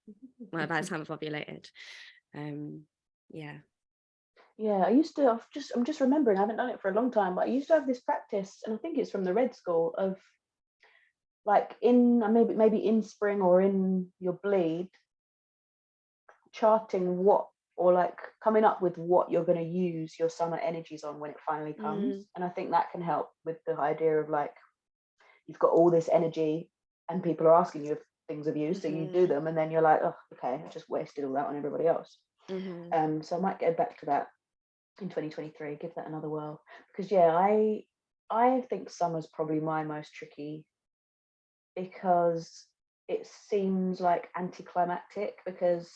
well, by the time I've ovulated. Yeah. Yeah, I'm just remembering, I haven't done it for a long time, but I used to have this practice, and I think it's from the Red School, of like maybe in spring or in your bleed, charting or like coming up with what you're going to use your summer energies on when it finally comes. And I think that can help with the idea of like, you've got all this energy and people are asking you if things of you, so you do them, and then you're like, oh, okay, I just wasted all that on everybody else. So I might go back to that in 2023, give that another whirl, because yeah, I think summer's probably my most tricky, because it seems like anticlimactic, because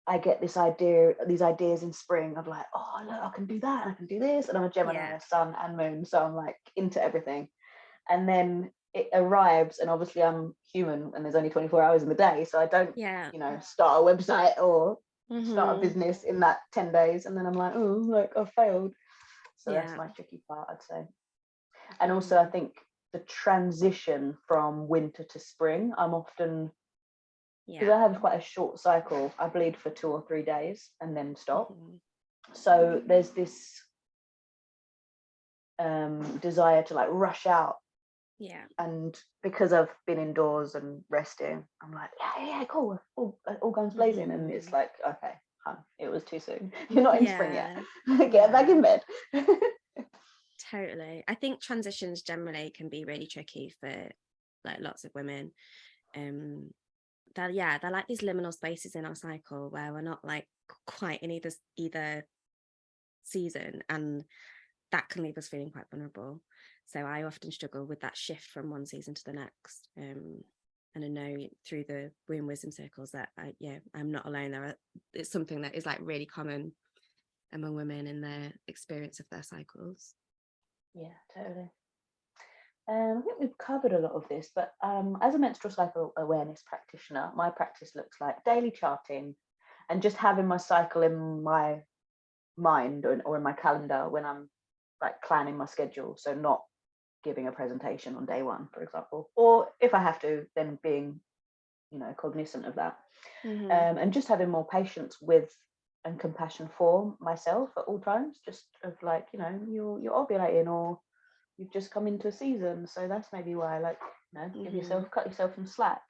I get these ideas in spring of like, oh look, I can do that and I can do this, and I'm a Gemini, sun and moon, so I'm like into everything. And then it arrives, and obviously I'm human and there's only 24 hours in the day, so I don't start a website or start a business in that 10 days, and then I'm like, oh, like I've failed. So that's my tricky part, I'd say. And also I think the transition from winter to spring, I'm often, because I have quite a short cycle, I bleed for 2 or 3 days and then stop. So there's this desire to like rush out. And because I've been indoors and resting, I'm like, yeah, cool, all guns blazing. And it's like, okay, it was too soon. You're not in spring yet. Get back in bed. Totally. I think transitions generally can be really tricky for like lots of women. They're like these liminal spaces in our cycle where we're not like quite in either season, and that can leave us feeling quite vulnerable. So I often struggle with that shift from one season to the next. And I know through the womb wisdom circles that I'm not alone. It's something that is like really common among women in their experience of their cycles. Yeah, totally. I think we've covered a lot of this, but as a menstrual cycle awareness practitioner, my practice looks like daily charting and just having my cycle in my mind or in my calendar when I'm like planning my schedule. So not giving a presentation on day one, for example, or if I have to, then being, cognizant of that. And just having more patience with and compassion for myself at all times, just of like, you're ovulating, or you've just come into a season, so that's maybe why, like, cut yourself some slack.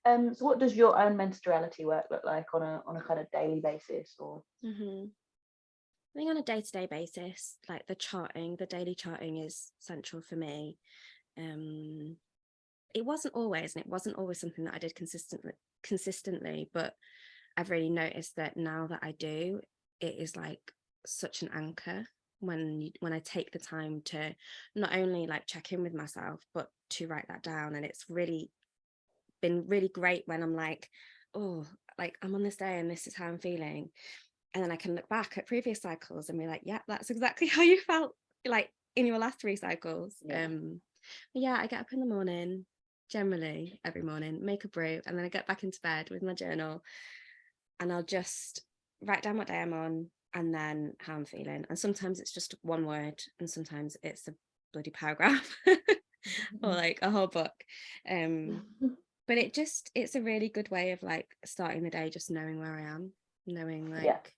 So what does your own menstruality work look like on a kind of daily basis? Or I think on a day-to-day basis, like the daily charting is central for me. It wasn't always something that I did consistently, but I've really noticed that now that I do, it is like such an anchor when I take the time to not only like check in with myself, but to write that down. And it's really been really great when I'm like, oh, like I'm on this day and this is how I'm feeling. And then I can look back at previous cycles and be like, yeah, that's exactly how you felt like in your last 3 cycles. I get up in the morning, generally every morning, make a brew, and then I get back into bed with my journal, and I'll just write down what day I'm on and then how I'm feeling. And sometimes it's just one word, and sometimes it's a bloody paragraph or like a whole book. But it's a really good way of like starting the day, just knowing where I am, knowing like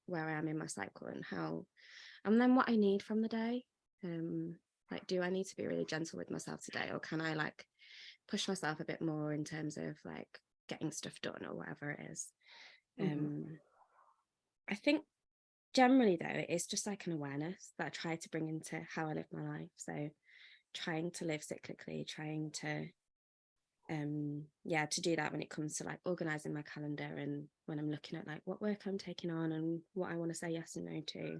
where I am in my cycle and then what I need from the day. Like, do I need to be really gentle with myself today, or can I like push myself a bit more in terms of like getting stuff done or whatever it is? I think generally though, it is just like an awareness that I try to bring into how I live my life. So trying to live cyclically, trying to to do that when it comes to like organizing my calendar, and when I'm looking at like what work I'm taking on and what I want to say yes and no to,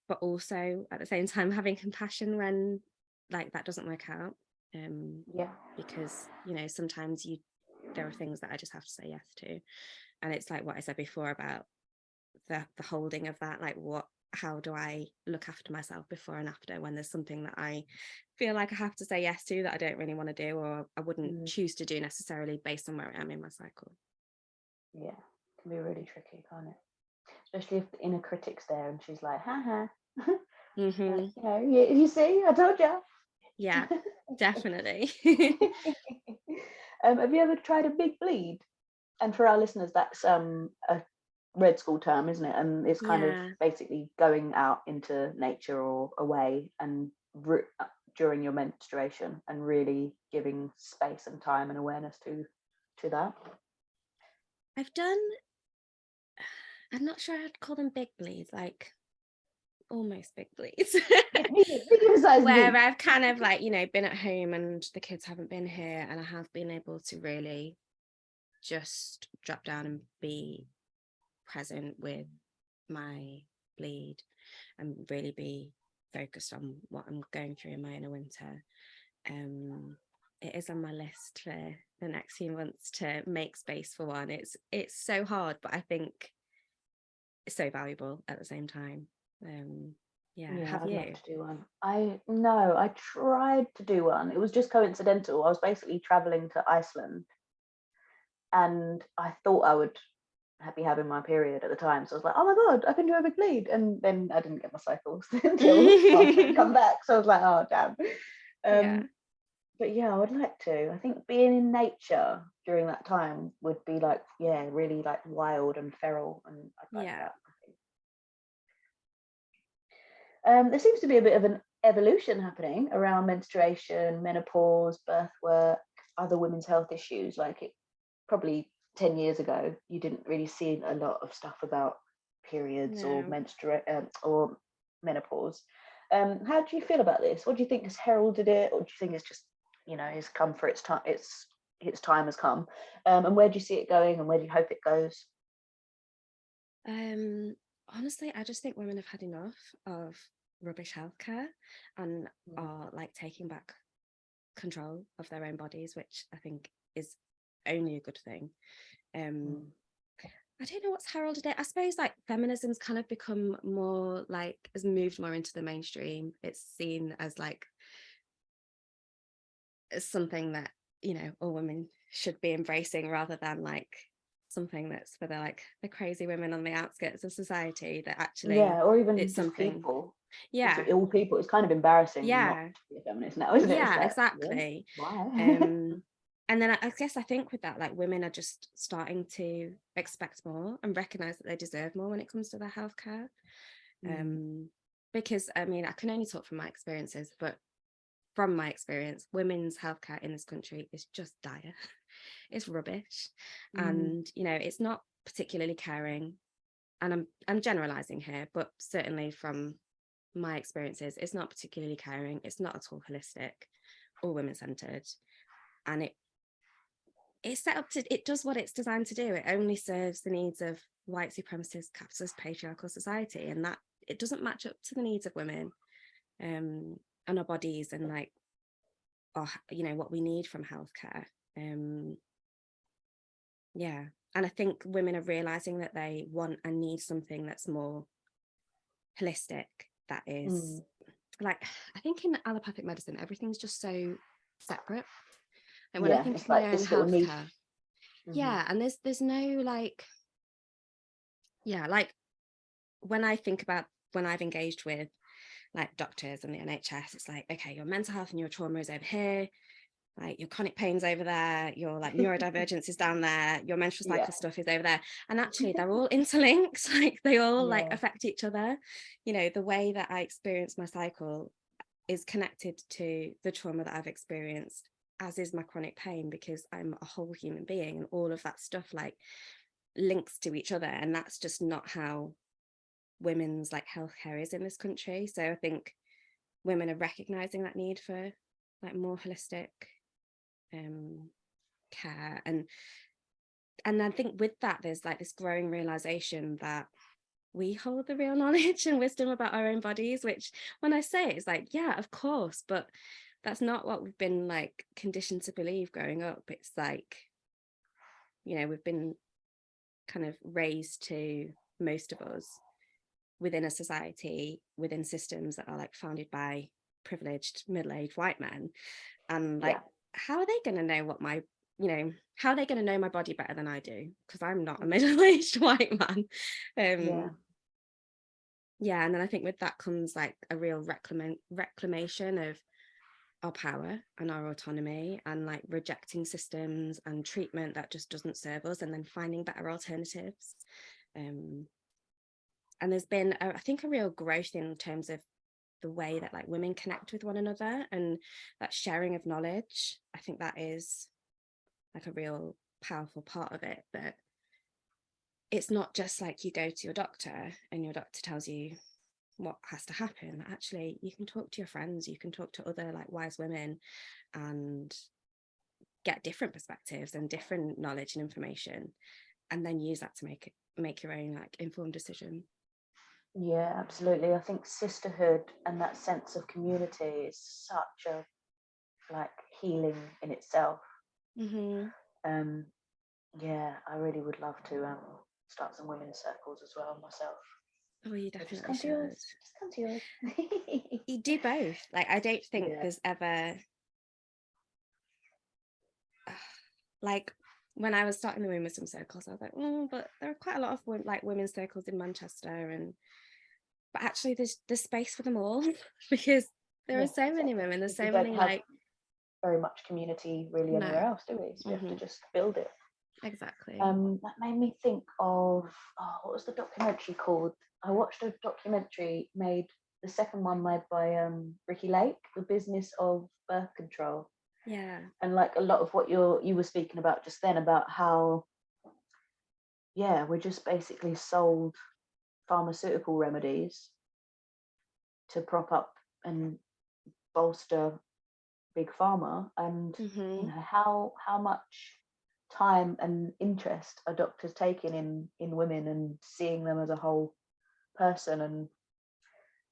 but also at the same time having compassion when like that doesn't work out, because sometimes there are things that I just have to say yes to, and it's like what I said before about the holding of that, like what how do I look after myself before and after when there's something that I feel like I have to say yes to that I don't really want to do, or I wouldn't choose to do necessarily based on where I am in my cycle. Yeah, it can be really tricky, can't it? Especially if the inner critic's there and she's like, haha. You see, I told you. Yeah, definitely. Have you ever tried a big bleed? And for our listeners, that's a Red School term, isn't it? And it's kind of basically going out into nature or away and during your menstruation and really giving space and time and awareness to that. I'm not sure I'd call them big bleeds, like almost big bleeds. Where I've kind of like, been at home and the kids haven't been here, and I have been able to really just drop down and be present with my bleed and really be focused on what I'm going through in my inner winter. It is on my list for the next few months to make space for one. It's so hard, but I think it's so valuable at the same time. Have I'd you? love to do one. I tried to do one. It was just coincidental. I was basically traveling to Iceland and I thought I would be having my period at the time, so I was like, oh my god, I can do a big bleed, and then I didn't get my cycles until I come back, so I was like, oh damn. But yeah, I would like to. I think being in nature during that time would be like, really like wild and feral, and I'd like that. There seems to be a bit of an evolution happening around menstruation, menopause, birth work, other women's health issues. Like, it probably 10 years ago, you didn't really see a lot of stuff about periods or or menopause. How do you feel about this? What do you think has heralded it, or do you think it's just, it's come for its time? Its time has come. And where do you see it going, and where do you hope it goes? Honestly, I just think women have had enough of rubbish healthcare and are like taking back control of their own bodies, which I think is only a good thing. I don't know what's heralded it. I suppose like feminism's kind of become more like, has moved more into the mainstream. It's seen as like something that, all women should be embracing, rather than like something that's for the crazy women on the outskirts of society that actually, or even it's just something people. Yeah, all people. It's kind of embarrassing not to be a feminist now, isn't it? Yeah, like, exactly. Why? And then I guess I think with that, like, women are just starting to expect more and recognize that they deserve more when it comes to their healthcare. Because I mean, I can only talk from my experiences, but from my experience, women's healthcare in this country is just dire. It's rubbish. And it's not particularly caring. And I'm generalizing here, but certainly from my experiences, it's not particularly caring. It's not at all holistic or women-centered, and it's set up to, it does what it's designed to do. It only serves the needs of white supremacist, capitalist, patriarchal society, and that it doesn't match up to the needs of women and our bodies, and like, what we need from healthcare. And I think women are realizing that they want and need something that's more holistic, that is like, I think in allopathic medicine everything's just so separate, and when I think of my own healthcare, and there's no like, like when I think about when I've engaged with like doctors and the NHS, it's like, okay, your mental health and your trauma is over here, like your chronic pain's over there, your like neurodivergence is down there, your menstrual cycle stuff is over there, and actually they're all interlinked. Like they all like affect each other. The way that I experience my cycle is connected to the trauma that I've experienced, as is my chronic pain, because I'm a whole human being, and all of that stuff like links to each other, and that's just not how women's like healthcare is in this country. So I think women are recognizing that need for like more holistic care, and I think with that there's like this growing realization that we hold the real knowledge and wisdom about our own bodies, which when I say it, it's like, yeah, of course, but that's not what we've been like conditioned to believe growing up. It's like, we've been kind of raised to, most of us, within a society, within systems that are like founded by privileged middle-aged white men, and like how are they going to know what my, you know, how are they going to know my body better than I do, because I'm not a middle-aged white man. And then I think with that comes like a real reclamation of our power and our autonomy, and like rejecting systems and treatment that just doesn't serve us, and then finding better alternatives. And there's been I think a real growth in terms of the way that like women connect with one another, and that sharing of knowledge. I think that is like a real powerful part of it, that it's not just like you go to your doctor and your doctor tells you what has to happen. Actually, you can talk to your friends, you can talk to other like wise women and get different perspectives and different knowledge and information, and then use that to make your own like informed decision. Yeah, absolutely. I think sisterhood and that sense of community is such a like healing in itself. Yeah, I really would love to start some women's circles as well myself. Oh, you definitely just come should. to yours. Just come to yours. You do both. Like, I don't think there's ever like, when I was starting the women's circles, I was like, but there are quite a lot of like women's circles in Manchester, but actually there's space for them all because there are so many women. There's so many like very much community really anywhere else, do we? So we have to just build it. Exactly. That made me think of what was the documentary called? I watched a documentary the second one made by Ricky Lake, The Business of Birth Control. Yeah. And like a lot of what you were speaking about just then, about how we're just basically sold pharmaceutical remedies to prop up and bolster big pharma, and you know how much time and interest are doctors taking in women and seeing them as a whole person and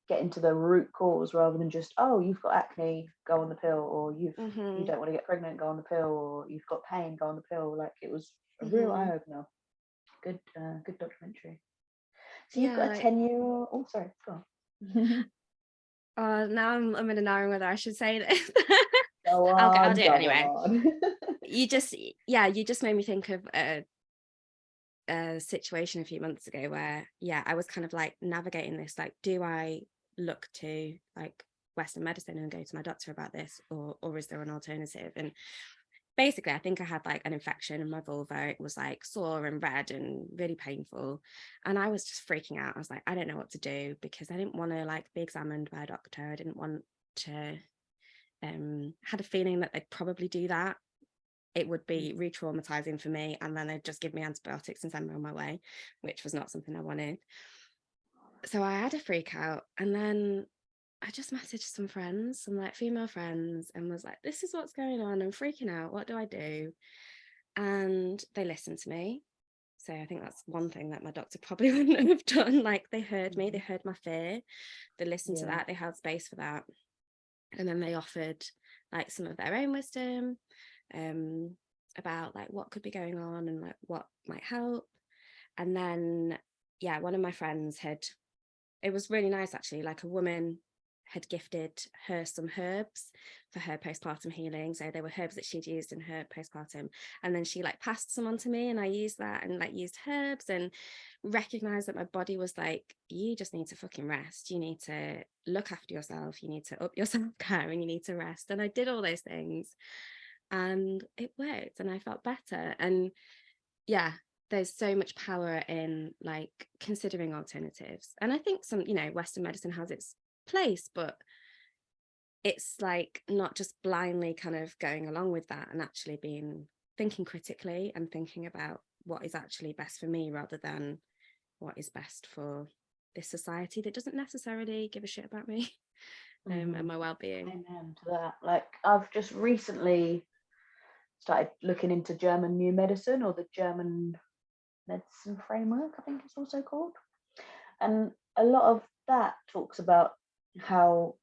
getting to the root cause, rather than just, oh, you've got acne, go on the pill, or you don't want to get pregnant, go on the pill, or you've got pain, go on the pill. Like, it was a real eye-opener. Good documentary. So you've got a 10-year-old. Oh, sorry, go on. Now I'm in a knowing whether I should say this. Go on, I'll do it anyway. You just made me think of a situation a few months ago where I was kind of like navigating this, like, do I look to like Western medicine and go to my doctor about this, or is there an alternative? And basically I think I had like an infection in my vulva. It was like sore and red and really painful, and I was just freaking out. I was like, I don't know what to do, because I didn't want to like be examined by a doctor. I didn't want to had a feeling that they'd probably do that. It would be re-traumatizing for me, and then they'd just give me antibiotics and send me on my way, which was not something I wanted. So I had a freak out, and then I just messaged some friends, some like female friends, and was like, this is what's going on, I'm freaking out, what do I do? And they listened to me. So I think that's one thing that my doctor probably wouldn't have done. Like, they heard me, they heard my fear, they listened to that, they held space for that, and then they offered like some of their own wisdom about like what could be going on and like what might help. And then one of my friends it was really nice actually, like a woman had gifted her some herbs for her postpartum healing. So they were herbs that she'd used in her postpartum, and then she like passed some on to me, and I used that and like used herbs and recognized that my body was like, you just need to fucking rest, you need to look after yourself, you need to up your self-care, and you need to rest. And I did all those things, and it worked, and I felt better. And there's so much power in like considering alternatives. And I think some, Western medicine has its place, but it's like not just blindly kind of going along with that, and actually thinking critically and thinking about what is actually best for me, rather than what is best for this society that doesn't necessarily give a shit about me and my well-being. Amen to that. Like, I've just recently started looking into German New Medicine, or the German Medicine Framework, I think it's also called. And a lot of that talks about how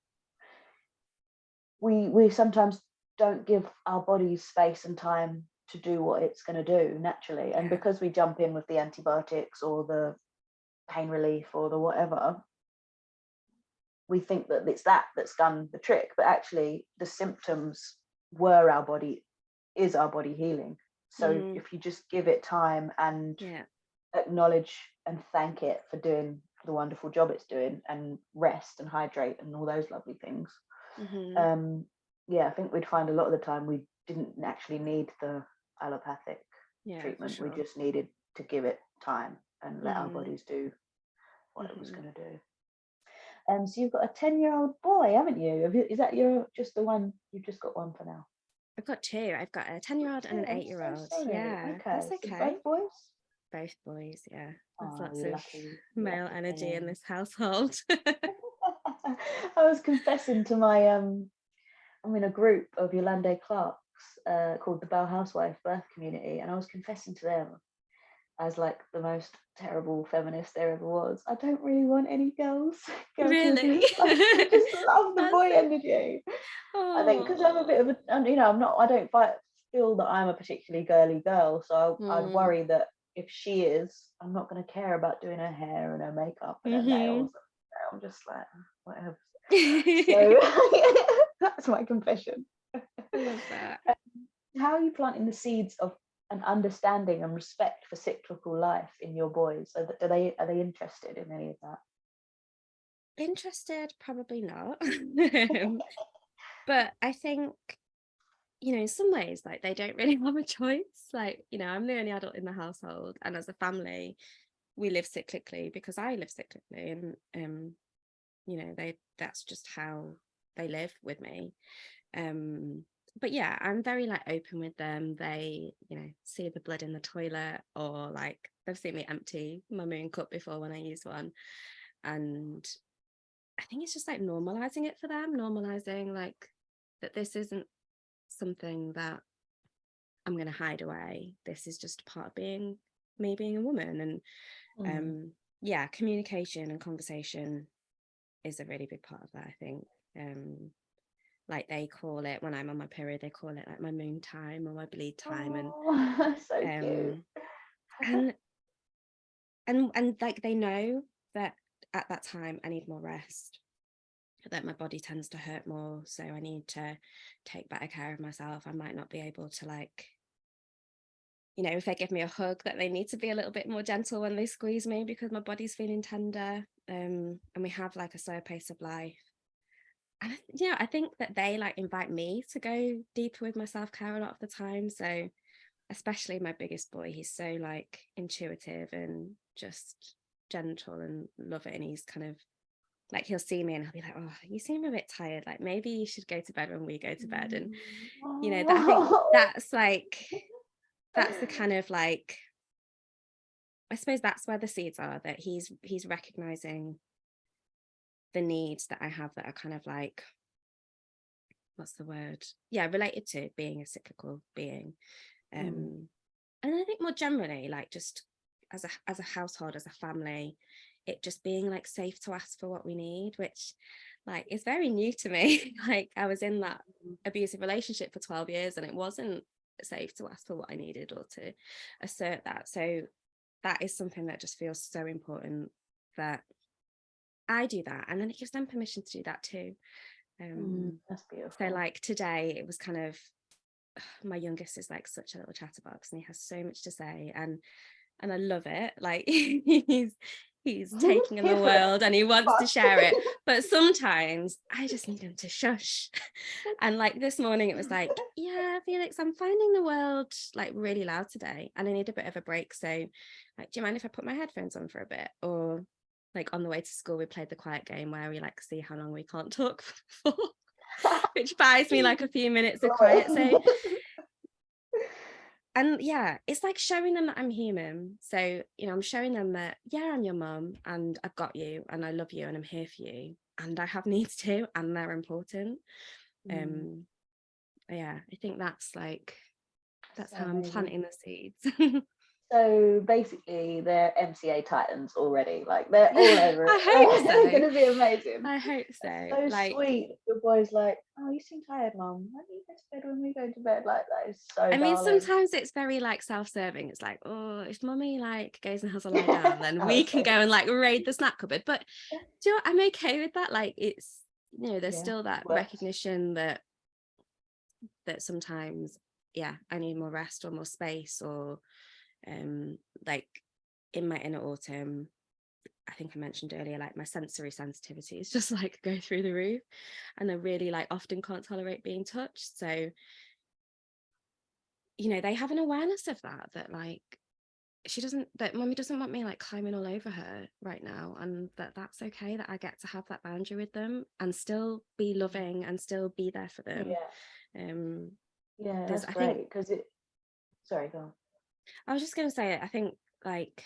we sometimes don't give our bodies space and time to do what it's going to do naturally. And because we jump in with the antibiotics or the pain relief or the whatever, we think that it's that's done the trick, but actually the symptoms were our body healing. So if you just give it time and acknowledge and thank it for doing the wonderful job it's doing, and rest and hydrate and all those lovely things, I think we'd find a lot of the time we didn't actually need the allopathic treatment. Sure. We just needed to give it time and let our bodies do what it was going to do. So you've got a 10-year-old boy, haven't you? Is that just the one? You've just got one for now? I've got two. I've got a 10-year-old and an 8-year-old. So yeah, okay. that's okay. So both boys? Both boys, yeah. There's lots lucky, of male energy in this household. I was confessing to my I'm in a group of Yolande Clarks called the Bell Housewife Birth Community, and I was confessing to them as like the most terrible feminist there ever was. I don't really want any girls. Really? I just love the boy energy. I think because I'm a bit of a, I don't feel that I'm a particularly girly girl, so I'd worry that if she is, I'm not going to care about doing her hair and her makeup and her nails. I'm just like, whatever. So that's my confession. I love that. How are you planting the seeds of an understanding and respect for cyclical life in your boys? So that are they interested in any of that? Interested? Probably not. But I think, in some ways, like, they don't really have a choice. Like, I'm the only adult in the household, and as a family, we live cyclically because I live cyclically, and that's just how they live with me. But yeah, I'm very like open with them. They, see the blood in the toilet, or like they've seen me empty my moon cup before when I use one. And I think it's just like normalizing it for them, normalizing like that this isn't something that I'm going to hide away. This is just part of being a woman. And communication and conversation is a really big part of that, I think. Like they call it, when I'm on my period, they call it like my moon time or my bleed time. And so cute. and like they know that at that time I need more rest, that my body tends to hurt more, so I need to take better care of myself. I might not be able to, like, if they give me a hug, that they need to be a little bit more gentle when they squeeze me because my body's feeling tender. And we have like a slower pace of life. And I think that they like invite me to go deeper with my self-care a lot of the time. So especially my biggest boy, he's so like intuitive and just gentle and loving. He's kind of like, he'll see me and he'll be like, oh, you seem a bit tired, like maybe you should go to bed when we go to bed. And I think that's like, that's the kind of like, I suppose that's where the seeds are, that he's recognizing the needs that I have that are kind of like, what's the word? Yeah, related to being a cyclical being. And I think more generally, like just as a household, as a family, it just being like safe to ask for what we need, which like is very new to me. Like I was in that abusive relationship for 12 years and it wasn't safe to ask for what I needed or to assert that. So that is something that just feels so important, that I do that, and then it gives them permission to do that too. That's beautiful. So like today it was kind of, my youngest is like such a little chatterbox and he has so much to say, and I love it. Like he's taking in the world and he wants to share it, but sometimes I just need him to shush. And like this morning it was like, yeah, Felix, I'm finding the world like really loud today and I need a bit of a break, so like, do you mind if I put my headphones on for a bit? Or like on the way to school we played the quiet game where we like see how long we can't talk for, which buys me like a few minutes of quiet. So and yeah, it's like showing them that I'm human. So, I'm showing them that, yeah, I'm your mum and I've got you and I love you and I'm here for you and I have needs too and they're important. Yeah, I think that's like, that's how I'm planting the seeds. So basically, they're MCA titans already. Like they're all over it. I hope so. It's gonna be amazing. I hope so. That's so Like, sweet. Your boy's like, "Oh, you seem tired, Mum. Why don't you go to bed when we go to bed?" Like that is so. I mean, darling. sometimes it's very like self-serving. It's like, oh, if Mummy like goes and has a lie down, then Oh, we it's can so go and like raid the snack cupboard. But do you know what? I'm okay with that. Like, it's, you know, there's yeah, still that works. recognition that sometimes, yeah, I need more rest or more space, or like in my inner autumn, I think I mentioned earlier, like my sensory sensitivity is just like go through the roof, and I really like often can't tolerate being touched. So, you know, they have an awareness of that like that Mummy doesn't want me like climbing all over her right now, and that's okay, that I get to have that boundary with them and still be loving and still be there for them. Yeah, There's, that's I think, great because it. Sorry, go on. I was just going to say, I think like,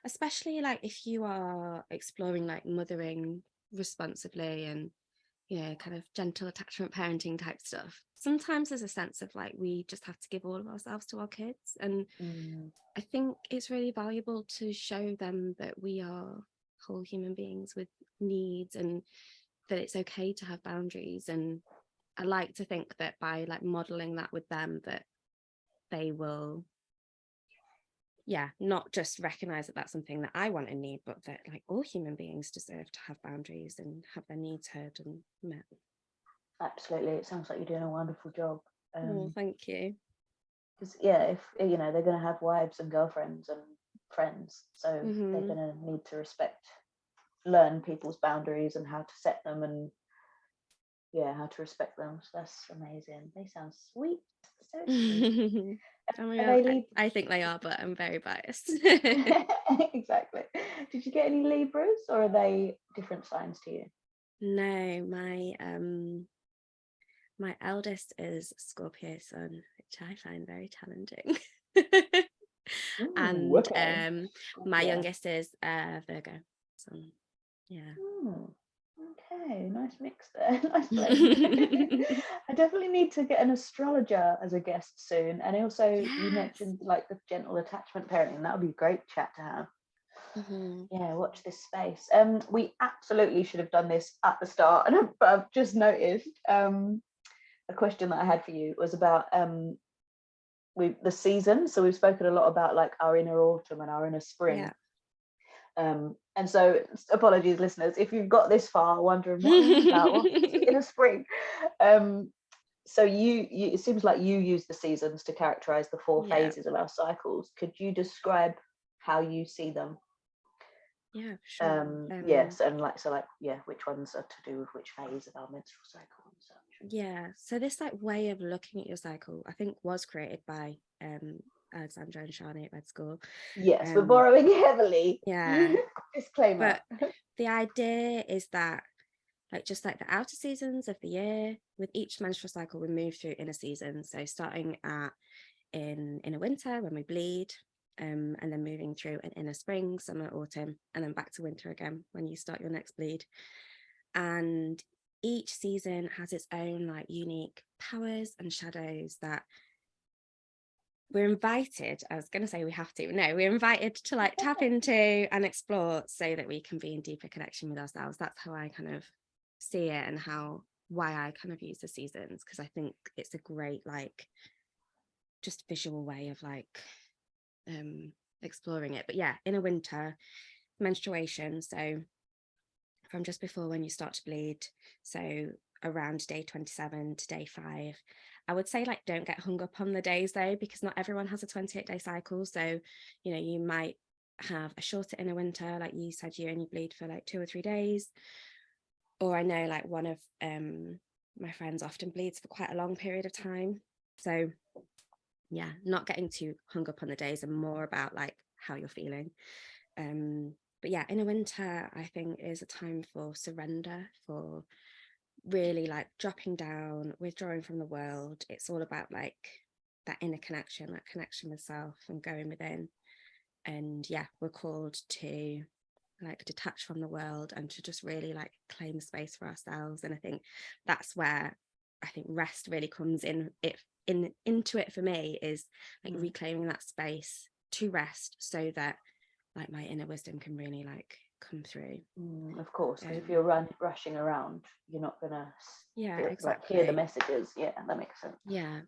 especially like if you are exploring like mothering responsibly and, you know, kind of gentle attachment parenting type stuff, sometimes there's a sense of like we just have to give all of ourselves to our kids, and I think it's really valuable to show them that we are whole human beings with needs, and that it's okay to have boundaries. And I like to think that by like modeling that with them, that they will, yeah, not just recognize that that's something that I want and need, but that like all human beings deserve to have boundaries and have their needs heard and met. Absolutely, it sounds like you're doing a wonderful job. Oh, thank you. Because yeah, if you know, they're going to have wives and girlfriends and friends, so they're going to need to learn people's boundaries and how to set them, and yeah, how to respect them. So that's amazing. They sound sweet, so sweet. I mean, I think they are, but I'm very biased. Exactly. Did you get any Libras, or are they different signs to you? No, my eldest is Scorpio sun, which I find very challenging. Ooh, And okay. my Yeah. youngest is Virgo sun. Yeah. Okay, nice mix there. Nice blend. I definitely need to get an astrologer as a guest soon. And also, you mentioned like the gentle attachment parenting. That would be a great chat to have. Yeah, watch this space. We absolutely should have done this at the start, and I've just noticed a question that I had for you was about the season. So we've spoken a lot about like our inner autumn and our inner spring. Yeah. And so apologies, listeners, if you've got this far wondering what are they about, what's inner spring. So you it seems like you use the seasons to characterize the four phases of our cycles. Could you describe how you see them? Yeah, sure. Yes, and which ones are to do with which phase of our menstrual cycle and such. Yeah, so this like way of looking at your cycle, I think, was created by Alexandra and Shani at Red School. Yes, we're borrowing heavily. Yeah. Disclaimer. But the idea is that like just like the outer seasons of the year, with each menstrual cycle we move through inner seasons. So starting in a winter when we bleed, and then moving through an inner spring, summer, autumn, and then back to winter again when you start your next bleed. And each season has its own like unique powers and shadows that we're invited, I was going to say we have to, no, we're invited to like tap into and explore so that we can be in deeper connection with ourselves. That's how I kind of see it, and why I kind of use the seasons, because I think it's a great like just visual way of like exploring it. But yeah, in a winter, menstruation, so from just before when you start to bleed, so around day 27 to day 5. I would say like don't get hung up on the days though, because not everyone has a 28-day cycle. So, you know, you might have a shorter inner winter, like you said, you only bleed for like 2 or 3 days. Or I know like one of my friends often bleeds for quite a long period of time. So yeah, not getting too hung up on the days and more about like how you're feeling. But yeah, in a winter, I think is a time for surrender, for really like dropping down, withdrawing from the world. It's all about like that inner connection, that connection with self and going within. And yeah, we're called to like detach from the world and to just really like claim space for ourselves. And I think that's where I think rest really comes into it for me, is like reclaiming that space to rest so that like my inner wisdom can really like come through. Of course, because if you're rushing around, you're not gonna exactly hear the messages. Yeah, that makes sense. Yeah.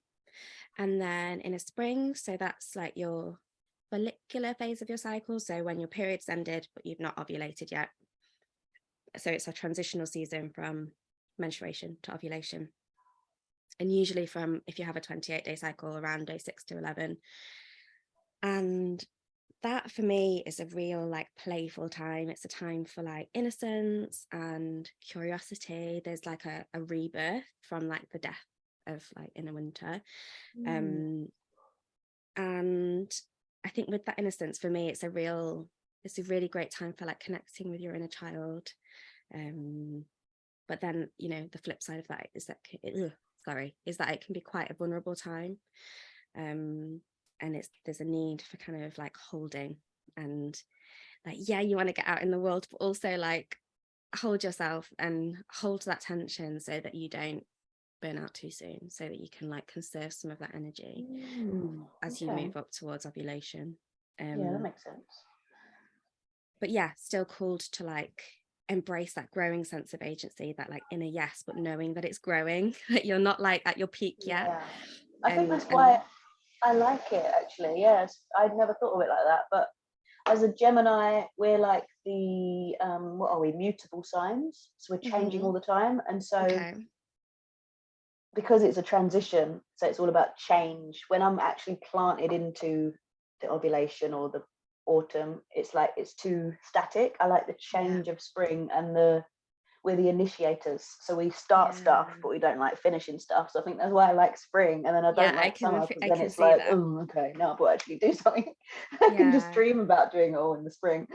And then in a spring, so that's like your follicular phase of your cycle, so when your period's ended but you've not ovulated yet. So it's a transitional season from menstruation to ovulation, and usually from, if you have a 28-day cycle, around day 6 to 11. And that for me is a real like playful time. It's a time for like innocence and curiosity. There's like a rebirth from like the death of like inner winter. And I think with that innocence, for me, it's a really great time for like connecting with your inner child. But then, you know, the flip side of that is that it can be quite a vulnerable time. And there's a need for kind of like holding, and like, yeah, you want to get out in the world, but also like hold yourself and hold that tension so that you don't burn out too soon, so that you can like conserve some of that energy as you move up towards ovulation. Yeah, that makes sense. But yeah, still called to like embrace that growing sense of agency, that like inner yes, but knowing that it's growing, that you're not like at your peak yet. Yeah. I think that's why I like it, actually. Yes, I'd never thought of it like that, but as a Gemini, we're like the what are we, mutable signs, so we're changing all the time. And so because it's a transition, so it's all about change. When I'm actually planted into the ovulation or the autumn, it's like it's too static. I like the change of spring, and we're the initiators, so we start stuff but we don't like finishing stuff. So I think that's why I like spring, and then I don't like summer, because then it's like, oh, okay, now I've got to actually do something. I can just dream about doing it all in the spring.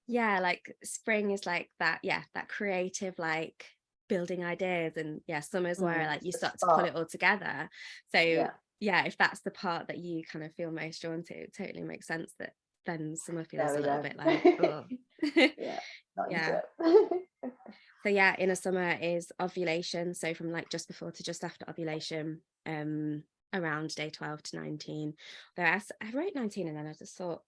Yeah, like spring is like that, that creative, like building ideas, and summer's where like you start to put it all together. So if that's the part that you kind of feel most drawn to, it totally makes sense that then summer feels a little bit like not into it. So inner summer is ovulation, so from like just before to just after ovulation, around day 12 to 19. Though I wrote 19 and then I just thought,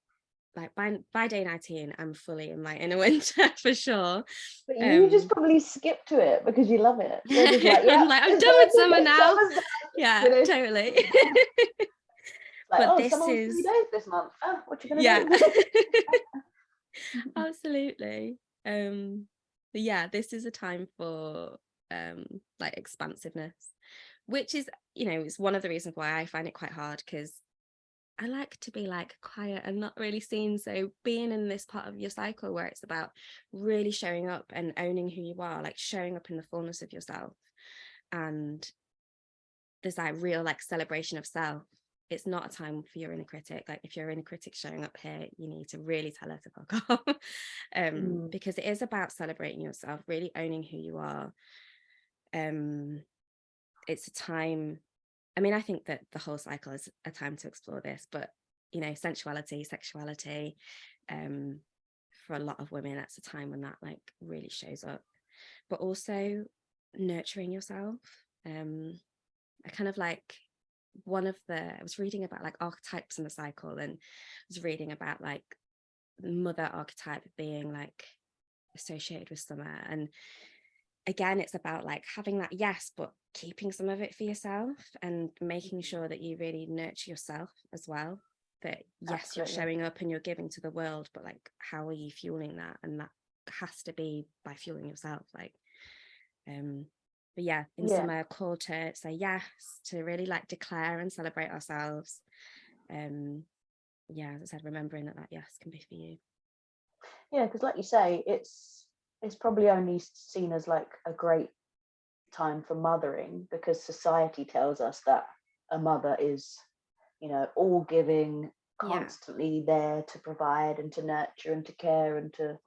like by day 19 I'm fully in my inner winter for sure. But you just probably skip to it because you love it. You're just like, I'm done with summer now. Totally. Like, but this is 3 days this month. Oh, what you gonna do? Absolutely. But this is a time for like expansiveness, which is, it's one of the reasons why I find it quite hard, because I like to be like quiet and not really seen. So being in this part of your cycle where it's about really showing up and owning who you are, like showing up in the fullness of yourself, and there's that real like celebration of self. It's not a time for your inner critic. Like if your inner critic showing up here, you need to really tell her to fuck off. Because it is about celebrating yourself, really owning who you are. It's a time, I mean, I think that the whole cycle is a time to explore this, but sensuality, sexuality, for a lot of women, that's a time when that like really shows up. But also nurturing yourself. I kind of like I was reading about like archetypes in the cycle, and I was reading about like the mother archetype being like associated with summer. And again, it's about like having that yes, but keeping some of it for yourself and making sure that you really nurture yourself as well. That yes, you're showing up and you're giving to the world, but like how are you fueling that? And that has to be by fueling yourself. Like but in summer, call to say yes, to really like declare and celebrate ourselves. As I said, remembering that yes can be for you. Yeah, because like you say, it's probably only seen as like a great time for mothering, because society tells us that a mother is, all giving, constantly there to provide and to nurture and to care and to,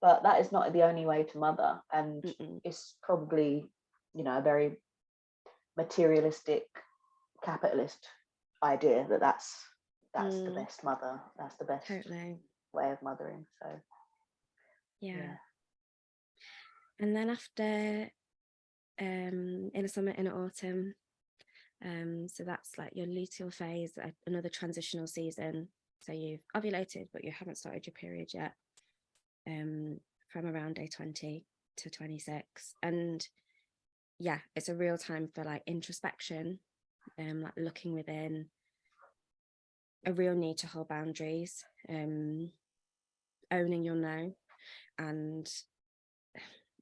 but that is not the only way to mother. And it's probably, a very materialistic, capitalist idea that's the best mother, that's the best way of mothering. So and then after inner summer, inner autumn, so that's like your luteal phase, another transitional season. So you've ovulated, but you haven't started your period yet, from around day 20 to 26. And yeah, it's a real time for like introspection, like looking within, a real need to hold boundaries, owning your no. And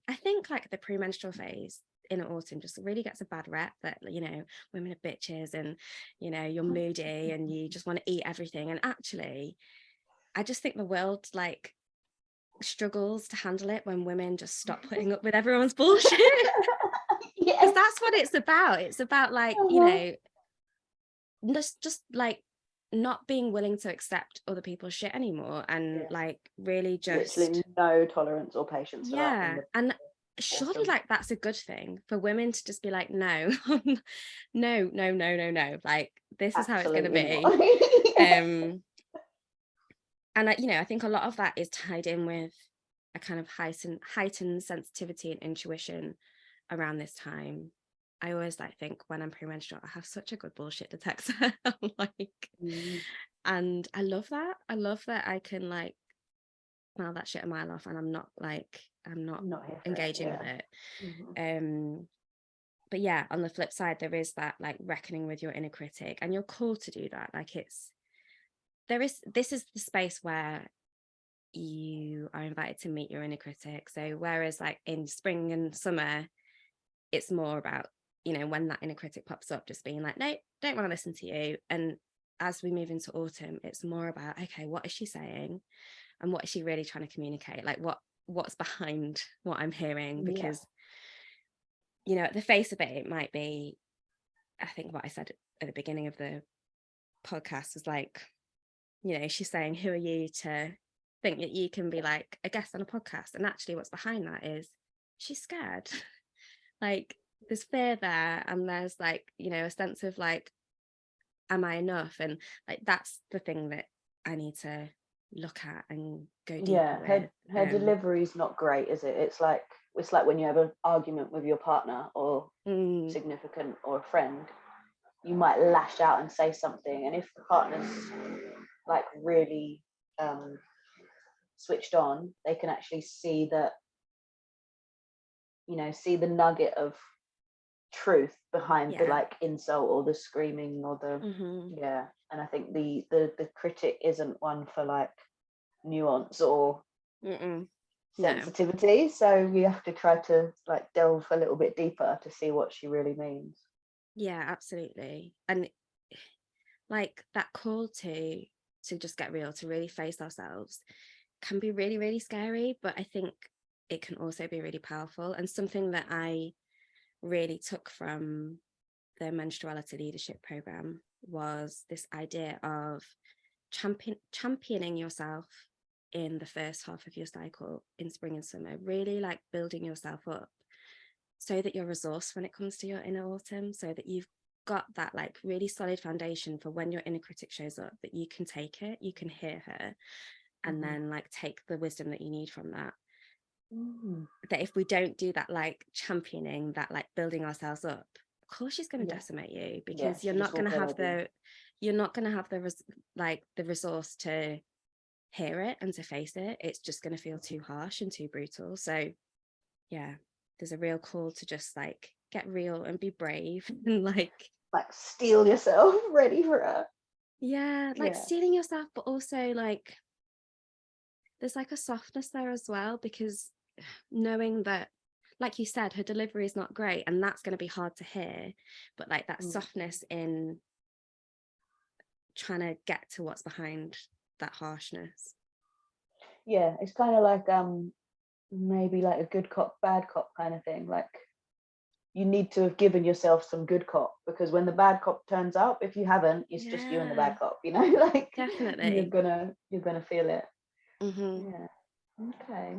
I think like the premenstrual phase in autumn just really gets a bad rep, that, you know, women are bitches and, you know, you're moody and you just want to eat everything. And actually, I just think the world like struggles to handle it when women just stop putting up with everyone's bullshit. Yes. Because that's what it's about. It's about like, you know, just like not being willing to accept other people's shit anymore, and like really just literally no tolerance or patience for that. yeah. And surely autumn. like that's a good thing for women to just be like, no, no, like this is how it's going to be. And you know, I think a lot of that is tied in with a kind of heightened sensitivity and intuition around this time. I always like think when I'm premenstrual, I have such a good bullshit detector. Like, and I love that. I love that I can like smell that shit a mile off, and I'm not engaging with it. But yeah, on the flip side, there is that like reckoning with your inner critic, and you're called to do that. Like this is the space where you are invited to meet your inner critic. So whereas like in spring and summer, it's more about, you know, when that inner critic pops up, just being like, no, don't want to listen to you. And as we move into autumn, it's more about, okay, what is she saying? And what is she really trying to communicate? Like what's behind what I'm hearing? Because, you know, at the face of it, it might be, I think what I said at the beginning of the podcast was like, you know, she's saying, who are you to think that you can be like a guest on a podcast? And actually what's behind that is she's scared. Like there's fear there, and there's like, you know, a sense of like, am I enough? And like that's the thing that I need to look at and go deeper with. Her delivery's not great, is it? It's like when you have an argument with your partner or significant or a friend, you might lash out and say something, and if the partner's like really switched on, they can actually see that, you know, see the nugget of truth behind the like insult or the screaming or the and I think the critic isn't one for like nuance or sensitivity. So we have to try to like delve a little bit deeper to see what she really means. Yeah, absolutely. And like that call to just get real, to really face ourselves, can be really, really scary, but I think it can also be really powerful. And something that I really took from the Menstruality leadership program was this idea of championing yourself in the first half of your cycle, in spring and summer, really like building yourself up so that you're resourced when it comes to your inner autumn, so that you've got that like really solid foundation for when your inner critic shows up, that you can take it, you can hear her, and then like take the wisdom that you need from that. That if we don't do that like championing, that like building ourselves up, of course she's going to decimate you, because you're not going to have the resource to hear it and to face it. It's just going to feel too harsh and too brutal. So yeah, there's a real call to just like get real and be brave and like steel yourself ready for it. Stealing yourself, but also like there's like a softness there as well, because knowing that, like you said, her delivery is not great and that's going to be hard to hear, but like that softness in trying to get to what's behind that harshness. Yeah, it's kind of like maybe like a good cop bad cop kind of thing. Like you need to have given yourself some good cop, because when the bad cop turns up, if you haven't, it's just you and the bad cop, you know. Like definitely you're gonna feel it. Okay,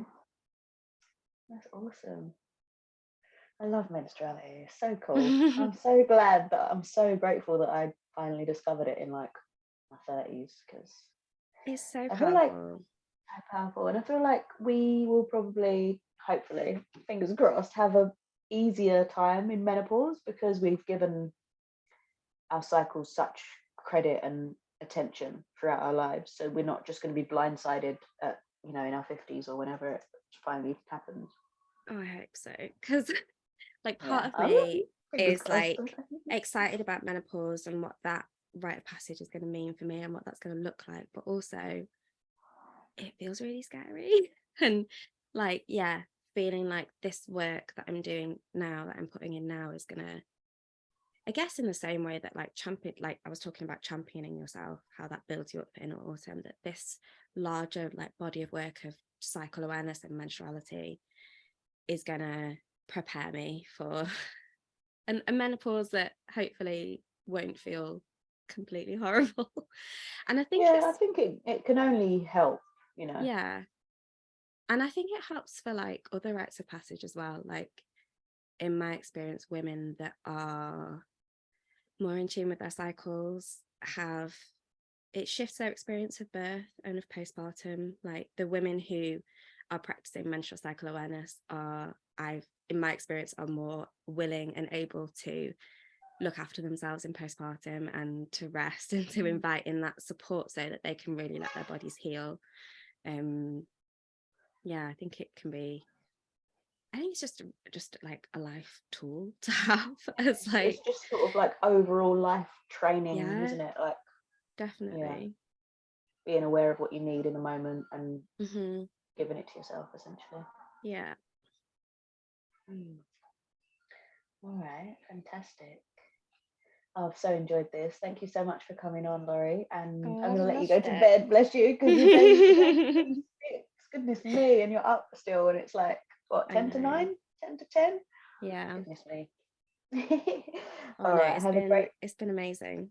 that's awesome. I love menstruality. It's so cool. I'm so grateful that I finally discovered it in like my 30s, because it's so I powerful. feel like so powerful, and I feel like we will probably, hopefully, fingers crossed, have a easier time in menopause, because we've given our cycles such credit and attention throughout our lives. So we're not just going to be blindsided at, you know, in our 50s or whenever it finally happens. Oh, I hope so, because like part Yeah. of me Fingers is crossed. like excited about menopause and what that rite of passage is going to mean for me and what that's going to look like, but also it feels really scary. And like, yeah, feeling like this work that I'm doing now, that I'm putting in now, is gonna, I guess, in the same way that like like I was talking about championing yourself, how that builds you up in autumn, that this larger like body of work of cycle awareness and menstruality is gonna prepare me for a menopause that hopefully won't feel completely horrible. And I think Yeah, I it's, think it can only help, you know. yeah, and I think it helps for like other rites of passage as well. Like in my experience, women that are more in tune with their cycles have, it shifts their experience of birth and of postpartum. Like the women who are practicing menstrual cycle awareness are, I've, in my experience, are more willing and able to look after themselves in postpartum and to rest and to invite in that support so that they can really let their bodies heal. Yeah, I think it can be, I think it's just like a life tool to have as like, It's just sort of like overall life training, yeah, isn't it? Like, yeah, definitely. being aware of what you need in the moment and Mm-hmm. giving it to yourself, essentially. Yeah. All right, fantastic. I've so enjoyed this. Thank you so much for coming on, Laurie. And Oh, I'm I've going to let you go loved to it. bed, bless you, because your day's 6. Goodness me, and you're up still, and it's like, what, I 10 to know. 9? 10 to 10? Yeah. Goodness me. Oh All no, right, have a great. it's been amazing.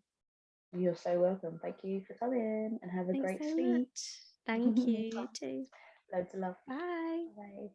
You're so welcome. Thank you for coming and have a Thanks great so sleep. much. Thank you. You too. Loads of love. Bye. Bye.